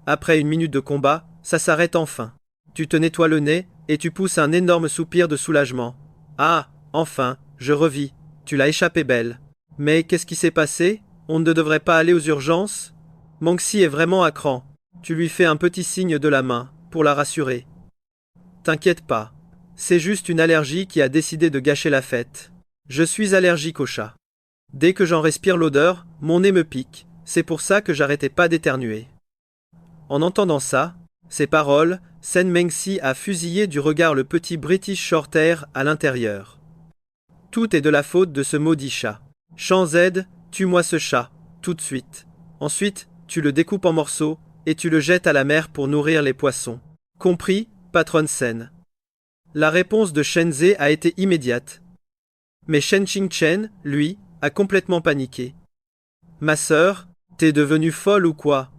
Après une minute de combat, ça s'arrête enfin. Tu te nettoies le nez, et tu pousses un énorme soupir de soulagement. Ah, enfin, je revis. Tu l'as échappé belle. Mais qu'est-ce qui s'est passé? On ne devrait pas aller aux urgences? Mengsi est vraiment à cran. Tu lui fais un petit signe de la main, pour la rassurer. T'inquiète pas. C'est juste une allergie qui a décidé de gâcher la fête. Je suis allergique aux chats. Dès que j'en respire l'odeur, mon nez me pique. C'est pour ça que j'arrêtais pas d'éternuer. En entendant ça, ces paroles, Sen Mengsi a fusillé du regard le petit British Shorthair à l'intérieur. Tout est de la faute de ce maudit chat. Chan Z, tue-moi ce chat, tout de suite. Ensuite, tu le découpes en morceaux, et tu le jettes à la mer pour nourrir les poissons. Compris, patronne Sen. La réponse de Shen Ze a été immédiate. Mais Shen Qingchen, lui, a complètement paniqué. Ma sœur, t'es devenue folle ou quoi?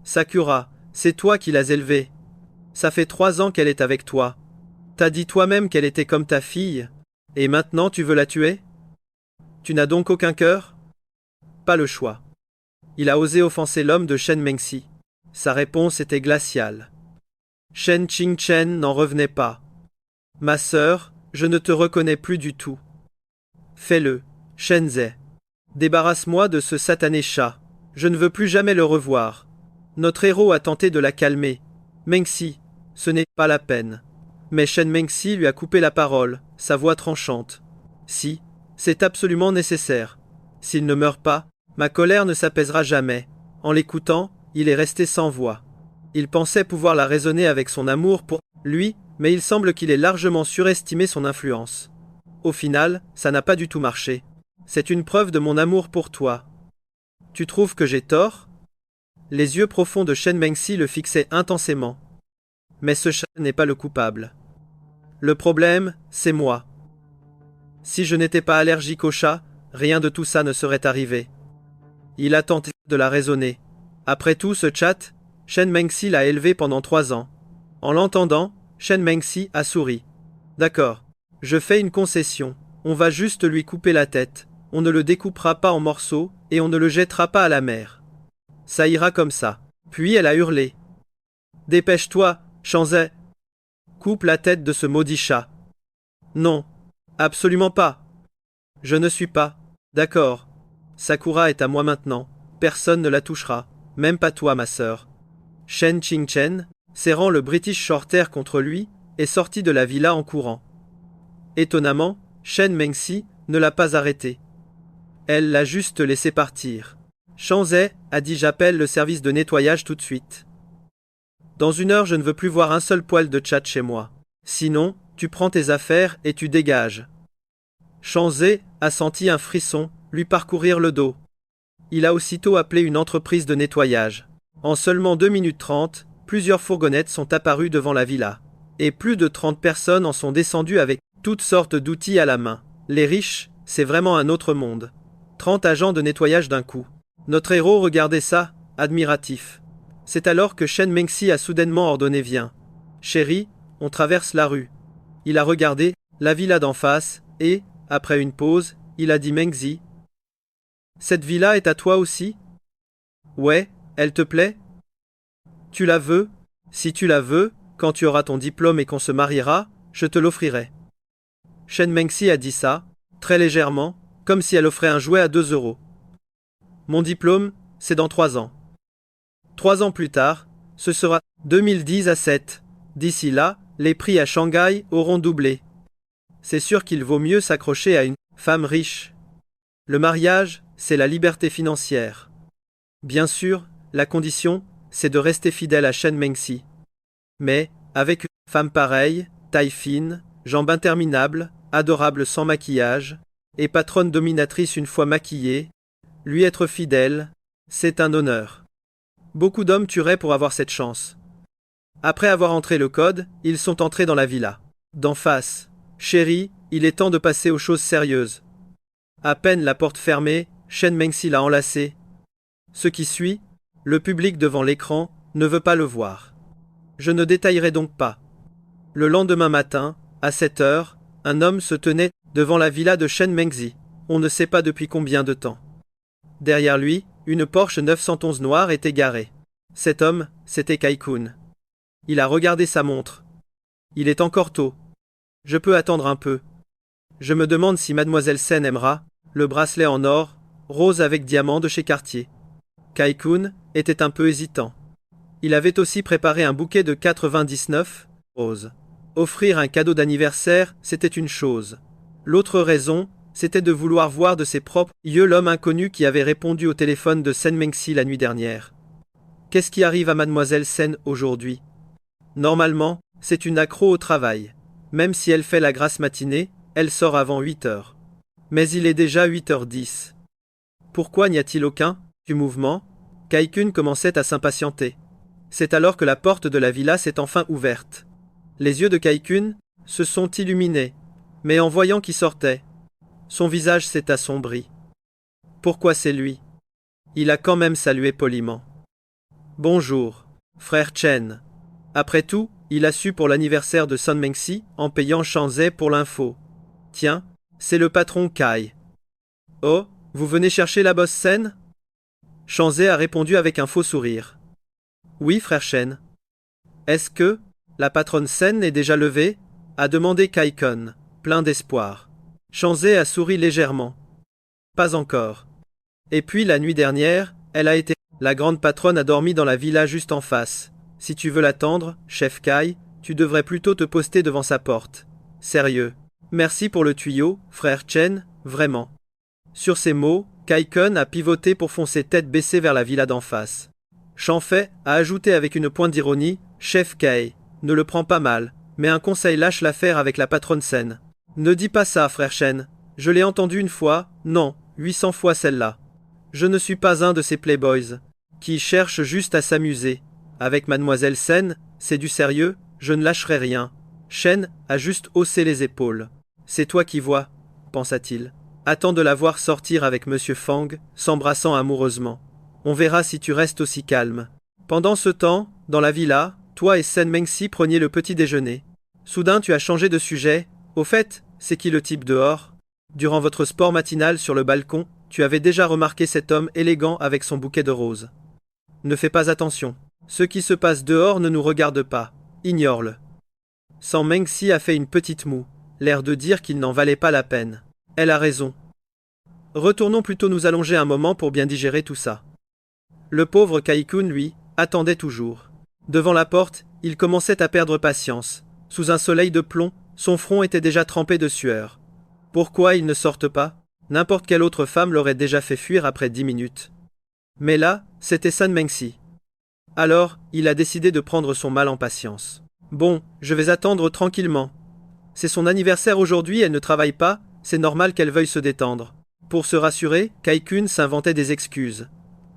Sakura, c'est toi qui l'as élevée. Ça fait 3 ans qu'elle est avec toi. T'as dit toi-même qu'elle était comme ta fille. Et maintenant tu veux la tuer? Tu n'as donc aucun cœur? Pas le choix. Il a osé offenser l'homme de Shen Mengsi. Sa réponse était glaciale. Shen Qingchen n'en revenait pas. Ma sœur, je ne te reconnais plus du tout. Fais-le, Shen Ze. Débarrasse-moi de ce satané chat. Je ne veux plus jamais le revoir. Notre héros a tenté de la calmer. Mengsi, ce n'est pas la peine. Mais Shen Mengsi lui a coupé la parole, sa voix tranchante. Si, c'est absolument nécessaire. S'il ne meurt pas, ma colère ne s'apaisera jamais. En l'écoutant, il est resté sans voix. Il pensait pouvoir la raisonner avec son amour pour lui, mais il semble qu'il ait largement surestimé son influence. Au final, ça n'a pas du tout marché. C'est une preuve de mon amour pour toi. Tu trouves que j'ai tort? Les yeux profonds de Shen Mengsi le fixaient intensément. Mais ce chat n'est pas le coupable. Le problème, c'est moi. Si je n'étais pas allergique au chat, rien de tout ça ne serait arrivé. Il a tenté de la raisonner. Après tout, ce chat, Shen Mengsi l'a élevé pendant 3 ans. En l'entendant, Shen Mengsi a souri. D'accord. Je fais une concession. On va juste lui couper la tête. On ne le découpera pas en morceaux, et on ne le jettera pas à la mer. Ça ira comme ça. Puis elle a hurlé. Dépêche-toi, Chan Ze. Coupe la tête de ce maudit chat. Non. Absolument pas. Je ne suis pas. D'accord. Sakura est à moi maintenant. Personne ne la touchera. Même pas toi, ma sœur. Shen Qingchen, serrant le British Shorthair contre lui, est sorti de la villa en courant. Étonnamment, Shen Mengsi ne l'a pas arrêté. Elle l'a juste laissé partir. Chan Ze a dit j'appelle le service de nettoyage tout de suite. Dans 1 heure je ne veux plus voir un seul poil de chat chez moi. Sinon, tu prends tes affaires et tu dégages. Chan Ze a senti un frisson lui parcourir le dos. Il a aussitôt appelé une entreprise de nettoyage. En seulement 2 minutes 30, plusieurs fourgonnettes sont apparues devant la villa. Et plus de 30 personnes en sont descendues avec toutes sortes d'outils à la main. Les riches, c'est vraiment un autre monde. 30 agents de nettoyage d'un coup. Notre héros regardait ça, admiratif. C'est alors que Shen Mengsi a soudainement ordonné viens. Chérie, on traverse la rue. Il a regardé la villa d'en face et, après une pause, il a dit Mengsi. Cette villa est à toi aussi? Ouais, elle te plaît? Tu la veux? Si tu la veux, quand tu auras ton diplôme et qu'on se mariera, je te l'offrirai. Shen Mengsi a dit ça, très légèrement, comme si elle offrait un jouet à 2 euros. Mon diplôme, c'est dans 3 ans. 3 ans plus tard, ce sera 2010 à 7. D'ici là, les prix à Shanghai auront doublé. C'est sûr qu'il vaut mieux s'accrocher à une femme riche. Le mariage, c'est la liberté financière. Bien sûr, la condition, c'est de rester fidèle à Shen Mengxi. Mais, avec une femme pareille, taille fine, jambes interminables, adorable sans maquillage, et patronne dominatrice une fois maquillée, lui être fidèle, c'est un honneur. Beaucoup d'hommes tueraient pour avoir cette chance. Après avoir entré le code, ils sont entrés dans la villa. D'en face. Chérie, il est temps de passer aux choses sérieuses. À peine la porte fermée, Shen Mengxi l'a enlacé. Ce qui suit, le public devant l'écran ne veut pas le voir. Je ne détaillerai donc pas. Le lendemain matin, à 7 heures, un homme se tenait devant la villa de Shen Mengxi, on ne sait pas depuis combien de temps. Derrière lui, une Porsche 911 noire était garée. Cet homme, c'était Kai-kun. Il a regardé sa montre. Il est encore tôt. Je peux attendre un peu. Je me demande si Mademoiselle Sen aimera le bracelet en or, rose avec diamant de chez Cartier. Kai-kun était un peu hésitant. Il avait aussi préparé un bouquet de 99 roses. Offrir un cadeau d'anniversaire, c'était une chose. L'autre raison, c'était de vouloir voir de ses propres yeux l'homme inconnu qui avait répondu au téléphone de Sen Mengxi la nuit dernière. Qu'est-ce qui arrive à Mademoiselle Sen aujourd'hui? Normalement, c'est une accro au travail. Même si elle fait la grasse matinée, elle sort avant 8 heures. Mais il est déjà 8h10. Pourquoi n'y a-t-il aucun du mouvement? Kai-kun commençait à s'impatienter. C'est alors que la porte de la villa s'est enfin ouverte. Les yeux de Kai-kun se sont illuminés, mais en voyant qui sortait, son visage s'est assombri. Pourquoi c'est lui? Il a quand même salué poliment. Bonjour, frère Chen. Après tout, il a su pour l'anniversaire de Sun Mengxi en payant Shanzai pour l'info. Tiens, c'est le patron Kai. Oh, vous venez chercher la boss Sen? Shanzai a répondu avec un faux sourire. Oui, frère Chen. Est-ce que la patronne Sen est déjà levée? A demandé Kai-kun, plein d'espoir. Shanzai a souri légèrement. Pas encore. Et puis la nuit dernière, elle a été... La grande patronne a dormi dans la villa juste en face. Si tu veux l'attendre, chef Kai, tu devrais plutôt te poster devant sa porte. Sérieux. Merci pour le tuyau, frère Chen, vraiment. Sur ces mots, Kai-kun a pivoté pour foncer tête baissée vers la villa d'en face. Shanfei a ajouté avec une pointe d'ironie, chef Kai, ne le prends pas mal, mais un conseil lâche l'affaire avec la patronne Sen. Ne dis pas ça, frère Chen. Je l'ai entendu une fois, non, 800 fois celle-là. Je ne suis pas un de ces playboys qui cherchent juste à s'amuser. Avec Mademoiselle Sen, c'est du sérieux, je ne lâcherai rien. Shen a juste haussé les épaules. C'est toi qui vois, pensa-t-il. Attends de la voir sortir avec Monsieur Fang, s'embrassant amoureusement. On verra si tu restes aussi calme. Pendant ce temps, dans la villa, toi et Sen Mengxi preniez le petit déjeuner. Soudain tu as changé de sujet. Au fait, c'est qui le type dehors? Durant votre sport matinal sur le balcon, tu avais déjà remarqué cet homme élégant avec son bouquet de roses. Ne fais pas attention. Ce qui se passe dehors ne nous regarde pas. Ignore-le. San Mengxi a fait une petite moue, l'air de dire qu'il n'en valait pas la peine. Elle a raison. Retournons plutôt nous allonger un moment pour bien digérer tout ça. Le pauvre Kai-kun, lui, attendait toujours. Devant la porte, il commençait à perdre patience. Sous un soleil de plomb, son front était déjà trempé de sueur. Pourquoi ils ne sortent pas? N'importe quelle autre femme l'aurait déjà fait fuir après 10 minutes. Mais là, c'était San Mengxi. Alors, il a décidé de prendre son mal en patience. Bon, je vais attendre tranquillement. C'est son anniversaire aujourd'hui, elle ne travaille pas, c'est normal qu'elle veuille se détendre. Pour se rassurer, Kai-kun s'inventait des excuses.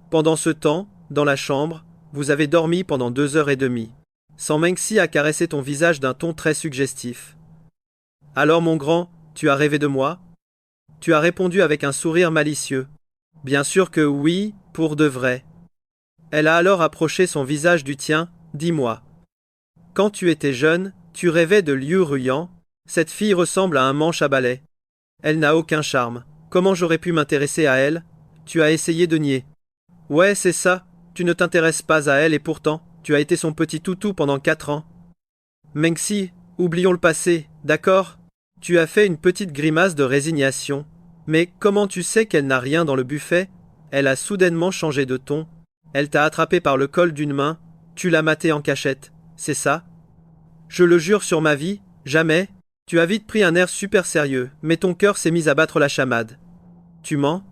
Pendant ce temps, dans la chambre, vous avez dormi pendant 2h30. San Mengxi a caressé ton visage d'un ton très suggestif. Alors mon grand, tu as rêvé de moi? Tu as répondu avec un sourire malicieux. Bien sûr que oui, pour de vrai. Elle a alors approché son visage du tien, dis-moi. Quand tu étais jeune, tu rêvais de Liu Ruyan? Cette fille ressemble à un manche à balai. Elle n'a aucun charme. Comment j'aurais pu m'intéresser à elle? Tu as essayé de nier. Ouais, c'est ça, tu ne t'intéresses pas à elle et pourtant, tu as été son petit toutou pendant 4 ans. Mengxi, oublions le passé, d'accord? Tu as fait une petite grimace de résignation. Mais comment tu sais qu'elle n'a rien dans le buffet? Elle a soudainement changé de ton. Elle t'a attrapé par le col d'une main, tu l'as maté en cachette, c'est ça? Je le jure sur ma vie, jamais. Tu as vite pris un air super sérieux, mais ton cœur s'est mis à battre la chamade. Tu mens?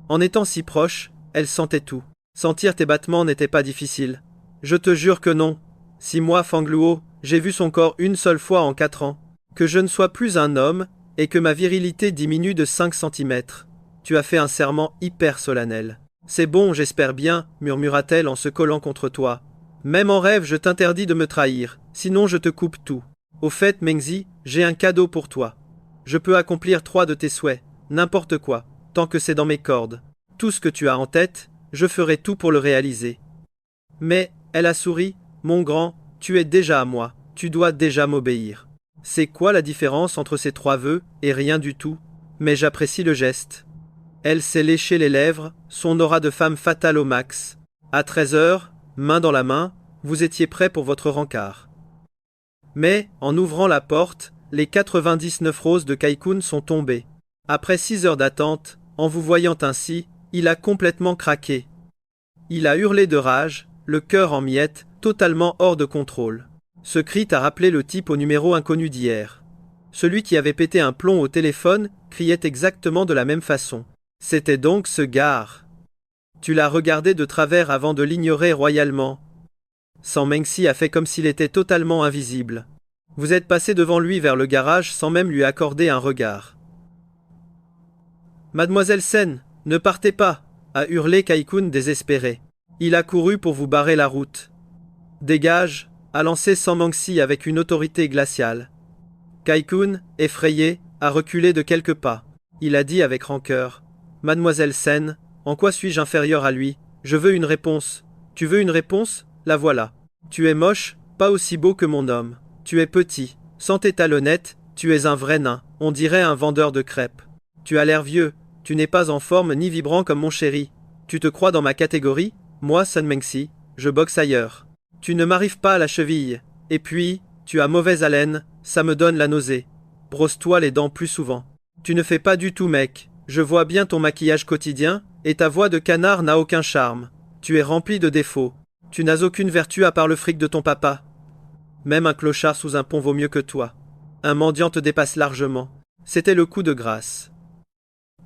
En étant si proche, elle sentait tout. Sentir tes battements n'était pas difficile. Je te jure que non. Si moi, Fangluo, j'ai vu son corps une seule fois en 4 ans, que je ne sois plus un homme, et que ma virilité diminue de 5 centimètres. Tu as fait un serment hyper solennel. C'est bon, j'espère bien, murmura-t-elle en se collant contre toi. Même en rêve, je t'interdis de me trahir, sinon je te coupe tout. Au fait, Mengzi, j'ai un cadeau pour toi. Je peux accomplir 3 de tes souhaits, n'importe quoi, tant que c'est dans mes cordes. Tout ce que tu as en tête, je ferai tout pour le réaliser. Mais, elle a souri, mon grand, tu es déjà à moi, tu dois déjà m'obéir. C'est quoi la différence entre ces 3 vœux et rien du tout? Mais j'apprécie le geste. Elle s'est léché les lèvres, son aura de femme fatale au max. À 13 heures, main dans la main, vous étiez prêt pour votre rencard. Mais, en ouvrant la porte, les 99 roses de Kai-kun sont tombées. Après 6 heures d'attente, en vous voyant ainsi, il a complètement craqué. Il a hurlé de rage, le cœur en miettes, totalement hors de contrôle. Ce cri t'a rappelé le type au numéro inconnu d'hier. Celui qui avait pété un plomb au téléphone criait exactement de la même façon. C'était donc ce gars. Tu l'as regardé de travers avant de l'ignorer royalement. San Mengsi a fait comme s'il était totalement invisible. Vous êtes passé devant lui vers le garage sans même lui accorder un regard. Mademoiselle Sen, ne partez pas, a hurlé Kai-kun désespéré. Il a couru pour vous barrer la route. Dégage, a lancé San Mengsi avec une autorité glaciale. Kai-kun, effrayé, a reculé de quelques pas. Il a dit avec rancœur. Mademoiselle Sen, en quoi suis-je inférieur à lui? Je veux une réponse. Tu veux une réponse? La voilà. Tu es moche, pas aussi beau que mon homme. Tu es petit, sans tes talonnettes, tu es un vrai nain, on dirait un vendeur de crêpes. Tu as l'air vieux, tu n'es pas en forme ni vibrant comme mon chéri. Tu te crois dans ma catégorie? Moi, San Mengsi, je boxe ailleurs. Tu ne m'arrives pas à la cheville. Et puis, tu as mauvaise haleine, ça me donne la nausée. Brosse-toi les dents plus souvent. Tu ne fais pas du tout mec, je vois bien ton maquillage quotidien, et ta voix de canard n'a aucun charme. Tu es rempli de défauts. Tu n'as aucune vertu à part le fric de ton papa. Même un clochard sous un pont vaut mieux que toi. Un mendiant te dépasse largement. C'était le coup de grâce.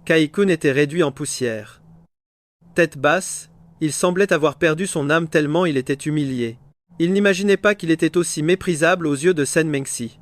Kai-kun était réduit en poussière. Tête basse, il semblait avoir perdu son âme tellement il était humilié. Il n'imaginait pas qu'il était aussi méprisable aux yeux de San Mengsi.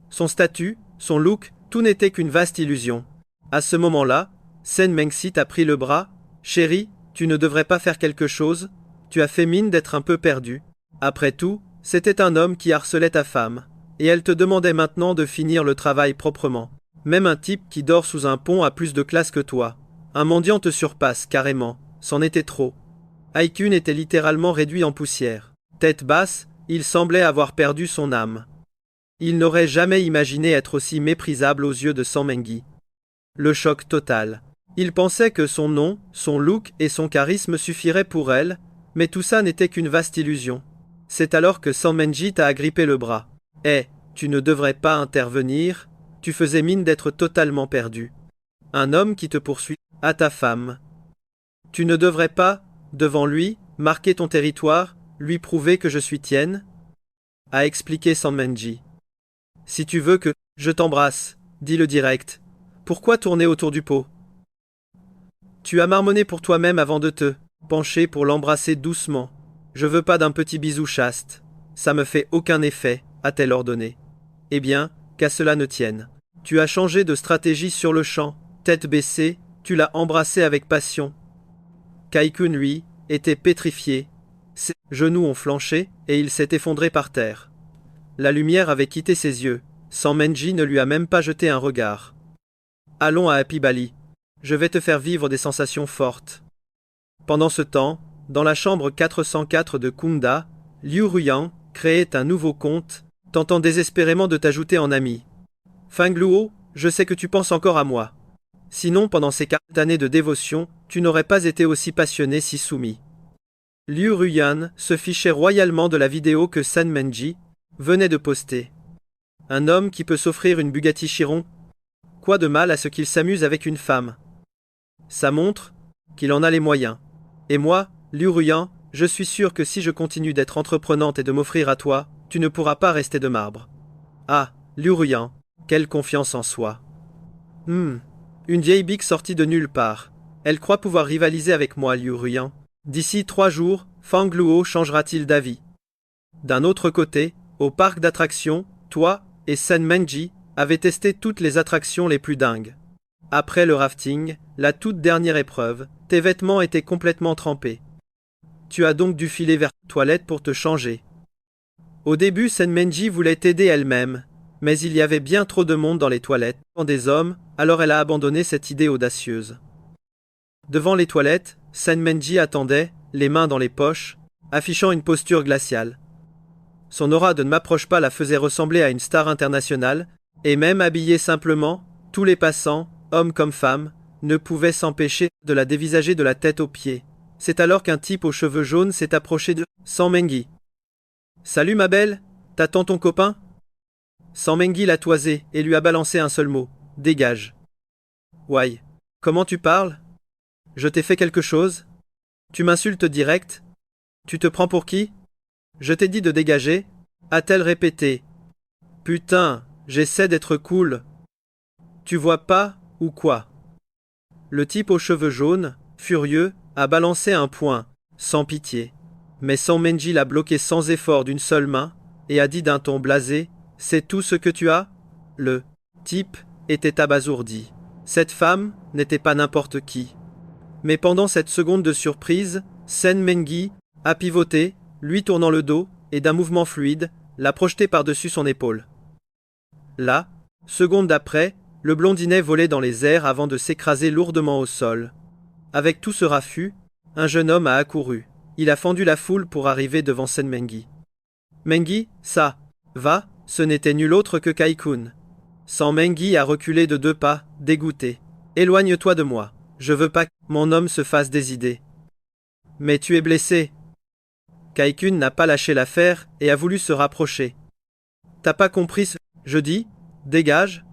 Son statut, son look, tout n'était qu'une vaste illusion. À ce moment-là, San Mengsi t'a pris le bras. Chérie, tu ne devrais pas faire quelque chose. Tu as fait mine d'être un peu perdu. Après tout, c'était un homme qui harcelait ta femme. Et elle te demandait maintenant de finir le travail proprement. Même un type qui dort sous un pont a plus de classe que toi. Un mendiant te surpasse, carrément. C'en était trop. Kai-kun était littéralement réduit en poussière. Tête basse, il semblait avoir perdu son âme. Il n'aurait jamais imaginé être aussi méprisable aux yeux de San Mengsi. Le choc total. Il pensait que son nom, son look et son charisme suffiraient pour elle, mais tout ça n'était qu'une vaste illusion. C'est alors que San Mengsi t'a agrippé le bras. Tu ne devrais pas intervenir, tu faisais mine d'être totalement perdu. Un homme qui te poursuit, à ta femme. Tu ne devrais pas, devant lui, marquer ton territoire, lui prouver que je suis tienne? A expliqué San Mengsi. Si tu veux que je t'embrasse, dis-le direct. Pourquoi tourner autour du pot? Tu as marmonné pour toi-même avant de te pencher pour l'embrasser doucement. Je veux pas d'un petit bisou chaste. Ça me fait aucun effet, a-t-elle ordonné. Eh bien, qu'à cela ne tienne. Tu as changé de stratégie sur le champ, tête baissée, tu l'as embrassé avec passion. Kai-kun, lui, était pétrifié. Ses genoux ont flanché et il s'est effondré par terre. La lumière avait quitté ses yeux. San Mengsi ne lui a même pas jeté un regard. Allons à Happy Valley. Je vais te faire vivre des sensations fortes. Pendant ce temps, dans la chambre 404 de Kunda, Liu Ruyan créait un nouveau compte, tentant désespérément de t'ajouter en ami. Fangluo, je sais que tu penses encore à moi. Sinon, pendant ces 4 années de dévotion, tu n'aurais pas été aussi passionné, si soumis. Liu Ruyan se fichait royalement de la vidéo que San Mengsi venait de poster. Un homme qui peut s'offrir une Bugatti Chiron? Quoi de mal à ce qu'il s'amuse avec une femme? Ça montre qu'il en a les moyens. Et moi, Liu Ruyan, je suis sûr que si je continue d'être entreprenante et de m'offrir à toi, tu ne pourras pas rester de marbre. Ah, Liu Ruyan, quelle confiance en soi. Une vieille bique sortie de nulle part. Elle croit pouvoir rivaliser avec moi, Liu Ruyan. D'ici 3 jours, Fang Luo changera-t-il d'avis? D'un autre côté, au parc d'attractions, toi et Sen Menji avez testé toutes les attractions les plus dingues. Après le rafting, la toute dernière épreuve, tes vêtements étaient complètement trempés. Tu as donc dû filer vers la toilette pour te changer. Au début, Sen Menji voulait t'aider elle-même, mais il y avait bien trop de monde dans les toilettes, des hommes, alors elle a abandonné cette idée audacieuse. Devant les toilettes, Sen Menji attendait, les mains dans les poches, affichant une posture glaciale. Son aura de ne m'approche pas la faisait ressembler à une star internationale, et même habillée simplement, tous les passants, hommes comme femmes, ne pouvaient s'empêcher de la dévisager de la tête aux pieds. C'est alors qu'un type aux cheveux jaunes s'est approché de Sanmengi. « Salut ma belle, t'attends ton copain ?» Sanmengi l'a toisé et lui a balancé un seul mot. « Dégage. » « Why, comment tu parles? Je t'ai fait quelque chose? Tu m'insultes direct? Tu te prends pour qui? Je t'ai dit de dégager, a-t-elle répété. Putain, j'essaie d'être cool. Tu vois pas, ou quoi? Le type aux cheveux jaunes, furieux, a balancé un poing, sans pitié. Mais Sanmenji l'a bloqué sans effort d'une seule main, et a dit d'un ton blasé, « C'est tout ce que tu as ?» Le type était abasourdi. Cette femme n'était pas n'importe qui. Mais pendant cette seconde de surprise, Sen Mengi a pivoté, lui tournant le dos, et d'un mouvement fluide, l'a projeté par-dessus son épaule. Là, seconde d'après, le blondinet volait dans les airs avant de s'écraser lourdement au sol. Avec tout ce raffut, un jeune homme a accouru. Il a fendu la foule pour arriver devant Sen Mengi. Mengi, ça, va, ce n'était nul autre que Kai-kun. Sanmengi a reculé de 2 pas, dégoûté. Éloigne-toi de moi, je veux pas que mon homme se fasse des idées. Mais tu es blessé. Kai-kun n'a pas lâché l'affaire et a voulu se rapprocher. T'as pas compris ce... Je dis, dégage.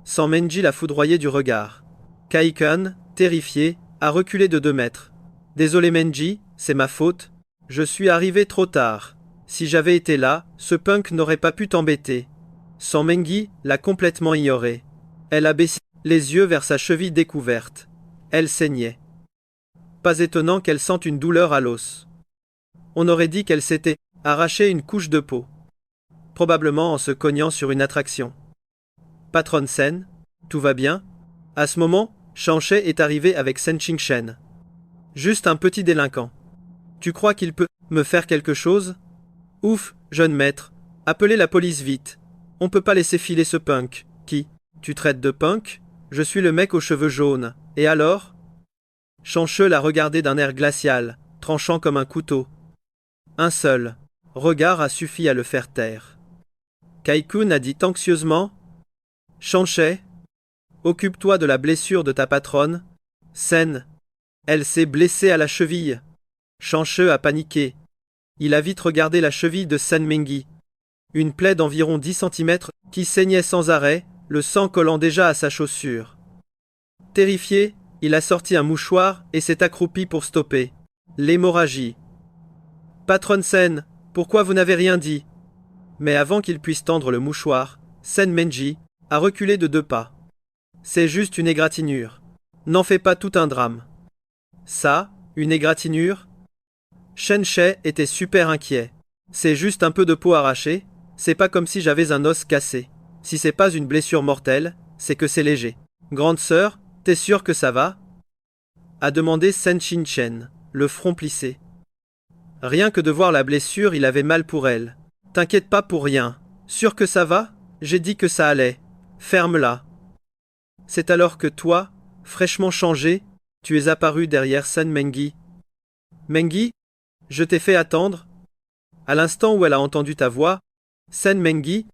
Sanmenji l'a foudroyé du regard. Kai-kun, terrifié, a reculé de 2 mètres. Désolé Menji, c'est ma faute. Je suis arrivé trop tard. Si j'avais été là, ce punk n'aurait pas pu t'embêter. Sanmengi l'a complètement ignoré. Elle a baissé les yeux vers sa cheville découverte. Elle saignait. Pas étonnant qu'elle sente une douleur à l'os. On aurait dit qu'elle s'était arraché une couche de peau. Probablement en se cognant sur une attraction. Patronne Sen, tout va bien? À ce moment, Shanshe est arrivé avec Sen Chingshen. Juste un petit délinquant. Tu crois qu'il peut me faire quelque chose? Ouf, jeune maître. Appelez la police vite. On peut pas laisser filer ce punk. Qui? Tu traites de punk? Je suis le mec aux cheveux jaunes. Et alors? Shanshe l'a regardé d'un air glacial, tranchant comme un couteau. Un seul regard a suffi à le faire taire. Kai-kun a dit anxieusement, « Shanshe, occupe-toi de la blessure de ta patronne. Sen, elle s'est blessée à la cheville. » Shanshe a paniqué. Il a vite regardé la cheville de Sen Mengi. Une plaie d'environ 10 cm qui saignait sans arrêt, le sang collant déjà à sa chaussure. Terrifié, il a sorti un mouchoir et s'est accroupi pour stopper l'hémorragie. Patronne Sen, pourquoi vous n'avez rien dit? Mais avant qu'il puisse tendre le mouchoir, Sen Menji a reculé de 2 pas. C'est juste une égratignure. N'en fais pas tout un drame. Ça, une égratignure? Shanshe était super inquiet. C'est juste un peu de peau arrachée, c'est pas comme si j'avais un os cassé. Si c'est pas une blessure mortelle, c'est que c'est léger. Grande sœur, t'es sûre que ça va? A demandé Sen Chingshen, le front plissé. Rien que de voir la blessure, il avait mal pour elle. T'inquiète pas pour rien. Sûr que ça va? J'ai dit que ça allait. Ferme-la. C'est alors que toi, fraîchement changé, tu es apparu derrière Sen Mengi. Mengi? Je t'ai fait attendre? À l'instant où elle a entendu ta voix, Sen Mengi,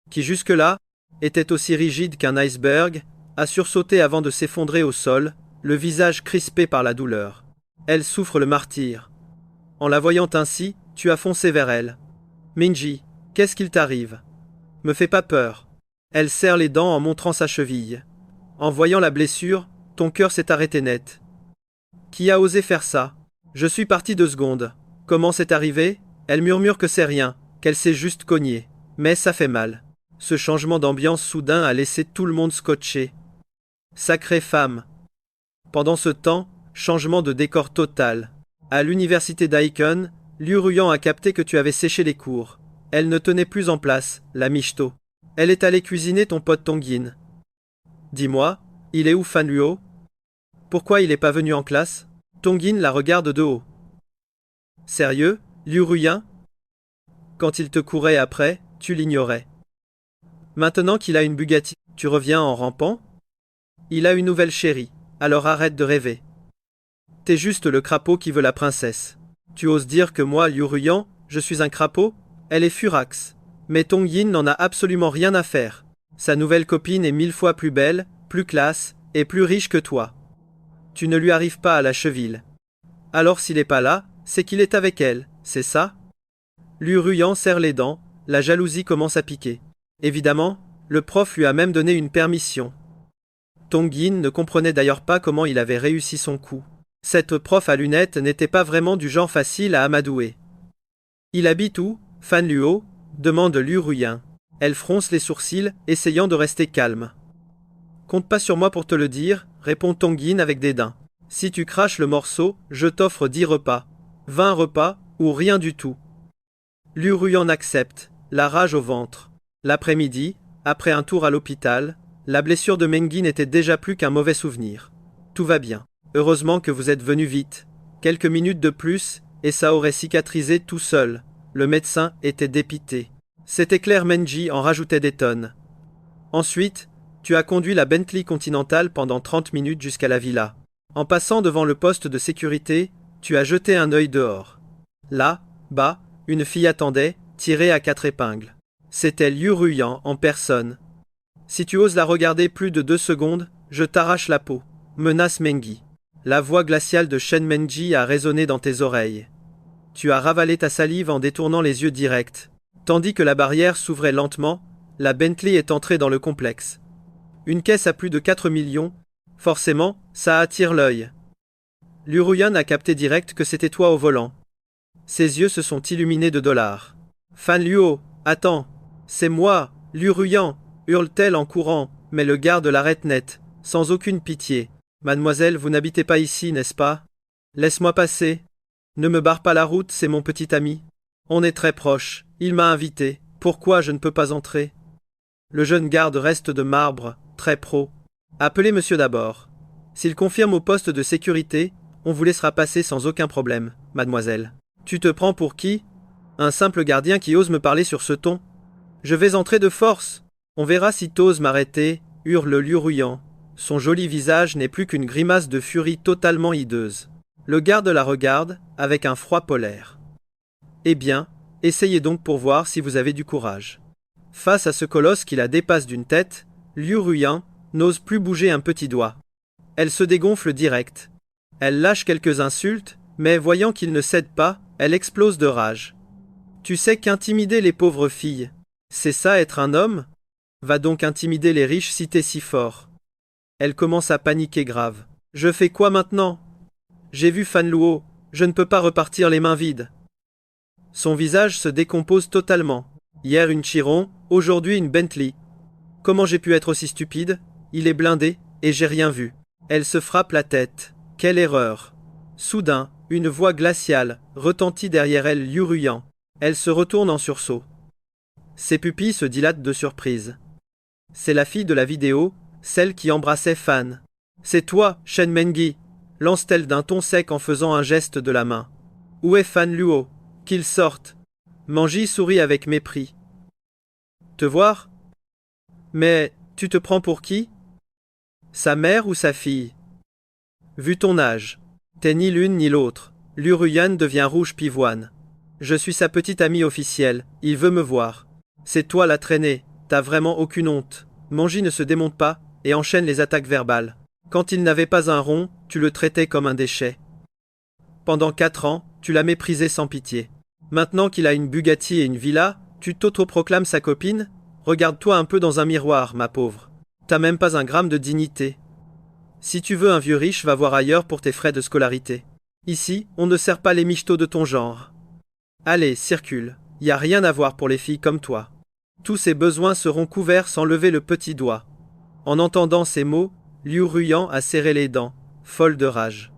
qui jusque-là était aussi rigide qu'un iceberg, a sursauté avant de s'effondrer au sol, le visage crispé par la douleur. Elle souffre le martyre. En la voyant ainsi, tu as foncé vers elle. Menji, qu'est-ce qu'il t'arrive? Me fais pas peur. Elle serre les dents en montrant sa cheville. En voyant la blessure, ton cœur s'est arrêté net. Qui a osé faire ça? Je suis parti 2 secondes. Comment c'est arrivé? Elle murmure que c'est rien, qu'elle s'est juste cognée. Mais ça fait mal. Ce changement d'ambiance soudain a laissé tout le monde scotché. Sacrée femme. Pendant ce temps, changement de décor total. À l'université d'Aiken, Liu Ruyan a capté que tu avais séché les cours. Elle ne tenait plus en place, la michto. Elle est allée cuisiner ton pote Tongjin. Dis-moi, il est où Fan Luo? Pourquoi il n'est pas venu en classe? Tongjin la regarde de haut. Sérieux, Liu Ruyan? Quand il te courait après, tu l'ignorais. Maintenant qu'il a une Bugatti, tu reviens en rampant? Il a une nouvelle chérie, alors arrête de rêver. T'es juste le crapaud qui veut la princesse. Tu oses dire que moi, Liu Ruyan, je suis un crapaud? Elle est furax. Mais Tongjin n'en a absolument rien à faire. Sa nouvelle copine est 1000 fois plus belle, plus classe, et plus riche que toi. Tu ne lui arrives pas à la cheville. Alors s'il est pas là, c'est qu'il est avec elle, c'est ça? Liu Ruyan serre les dents, la jalousie commence à piquer. Évidemment, le prof lui a même donné une permission. Tongjin ne comprenait d'ailleurs pas comment il avait réussi son coup. Cette prof à lunettes n'était pas vraiment du genre facile à amadouer. Il habite où, Fan Luo? Demande Liu Ruyan. Elle fronce les sourcils, essayant de rester calme. Compte pas sur moi pour te le dire, répond Tongjin avec dédain. Si tu craches le morceau, je t'offre 10 repas. 20 repas, ou rien du tout. Liu Ruyan accepte, la rage au ventre. L'après-midi, après un tour à l'hôpital, la blessure de Mengi n'était déjà plus qu'un mauvais souvenir. Tout va bien. Heureusement que vous êtes venu vite. Quelques minutes de plus, et ça aurait cicatrisé tout seul. Le médecin était dépité. C'était clair, Menji en rajoutait des tonnes. Ensuite, tu as conduit la Bentley Continental pendant 30 minutes jusqu'à la villa. En passant devant le poste de sécurité, tu as jeté un œil dehors. Là, bas, une fille attendait, tirée à 4 épingles. C'était Liu Ruyan en personne. Si tu oses la regarder plus de 2 secondes, je t'arrache la peau, menace Mengi. La voix glaciale de Shen Menji a résonné dans tes oreilles. Tu as ravalé ta salive en détournant les yeux directs. Tandis que la barrière s'ouvrait lentement, la Bentley est entrée dans le complexe. Une caisse à plus de 4 millions, forcément, ça attire l'œil. Liu Ruyan a capté direct que c'était toi au volant. Ses yeux se sont illuminés de dollars. Fan Luo, attends, c'est moi, Liu Ruyan, hurle-t-elle en courant, mais le garde l'arrête net, sans aucune pitié. Mademoiselle, vous n'habitez pas ici, n'est-ce pas? Laisse-moi passer. Ne me barre pas la route, c'est mon petit ami. On est très proches, il m'a invité, pourquoi je ne peux pas entrer? Le jeune garde reste de marbre, très pro. Appelez monsieur d'abord. S'il confirme au poste de sécurité, on vous laissera passer sans aucun problème, mademoiselle. Tu te prends pour qui? Un simple gardien qui ose me parler sur ce ton? Je vais entrer de force. On verra si t'oses m'arrêter, hurle Liu Ruyan. Son joli visage n'est plus qu'une grimace de furie totalement hideuse. Le garde la regarde, avec un froid polaire. Eh bien, essayez donc pour voir si vous avez du courage. Face à ce colosse qui la dépasse d'une tête, Liu Ruyan n'ose plus bouger un petit doigt. Elle se dégonfle direct. Elle lâche quelques insultes, mais voyant qu'il ne cède pas, elle explose de rage. Tu sais qu'intimider les pauvres filles, c'est ça être un homme? Va donc intimider les riches si t'es si fort. Elle commence à paniquer grave. Je fais quoi maintenant? J'ai vu Fan Luo, je ne peux pas repartir les mains vides. Son visage se décompose totalement. Hier une Chiron, aujourd'hui une Bentley. Comment j'ai pu être aussi stupide? Il est blindé, et j'ai rien vu. Elle se frappe la tête. Quelle erreur! Soudain, une voix glaciale retentit derrière elle Liu Ruyan. Elle se retourne en sursaut. Ses pupilles se dilatent de surprise. C'est la fille de la vidéo, celle qui embrassait Fan. C'est toi, Shen Mengi, lance-t-elle d'un ton sec en faisant un geste de la main. Où est Fan Luo? Qu'il sorte. Mengi sourit avec mépris. Te voir? Mais, tu te prends pour qui? Sa mère ou sa fille? Vu ton âge, t'es ni l'une ni l'autre. Liu Ruyan devient rouge pivoine. Je suis sa petite amie officielle, il veut me voir. C'est toi la traînée, t'as vraiment aucune honte. Mengi ne se démonte pas, et enchaîne les attaques verbales. Quand il n'avait pas un rond, tu le traitais comme un déchet. Pendant 4 ans, tu l'as méprisé sans pitié. Maintenant qu'il a une Bugatti et une villa, tu t'autoproclames sa copine? Regarde-toi un peu dans un miroir, ma pauvre. T'as même pas un gramme de dignité. Si tu veux un vieux riche, va voir ailleurs pour tes frais de scolarité. Ici, on ne sert pas les michetots de ton genre. Allez, circule, y a rien à voir pour les filles comme toi. Tous ses besoins seront couverts sans lever le petit doigt. En entendant ces mots, Liu Ruyan a serré les dents, folle de rage.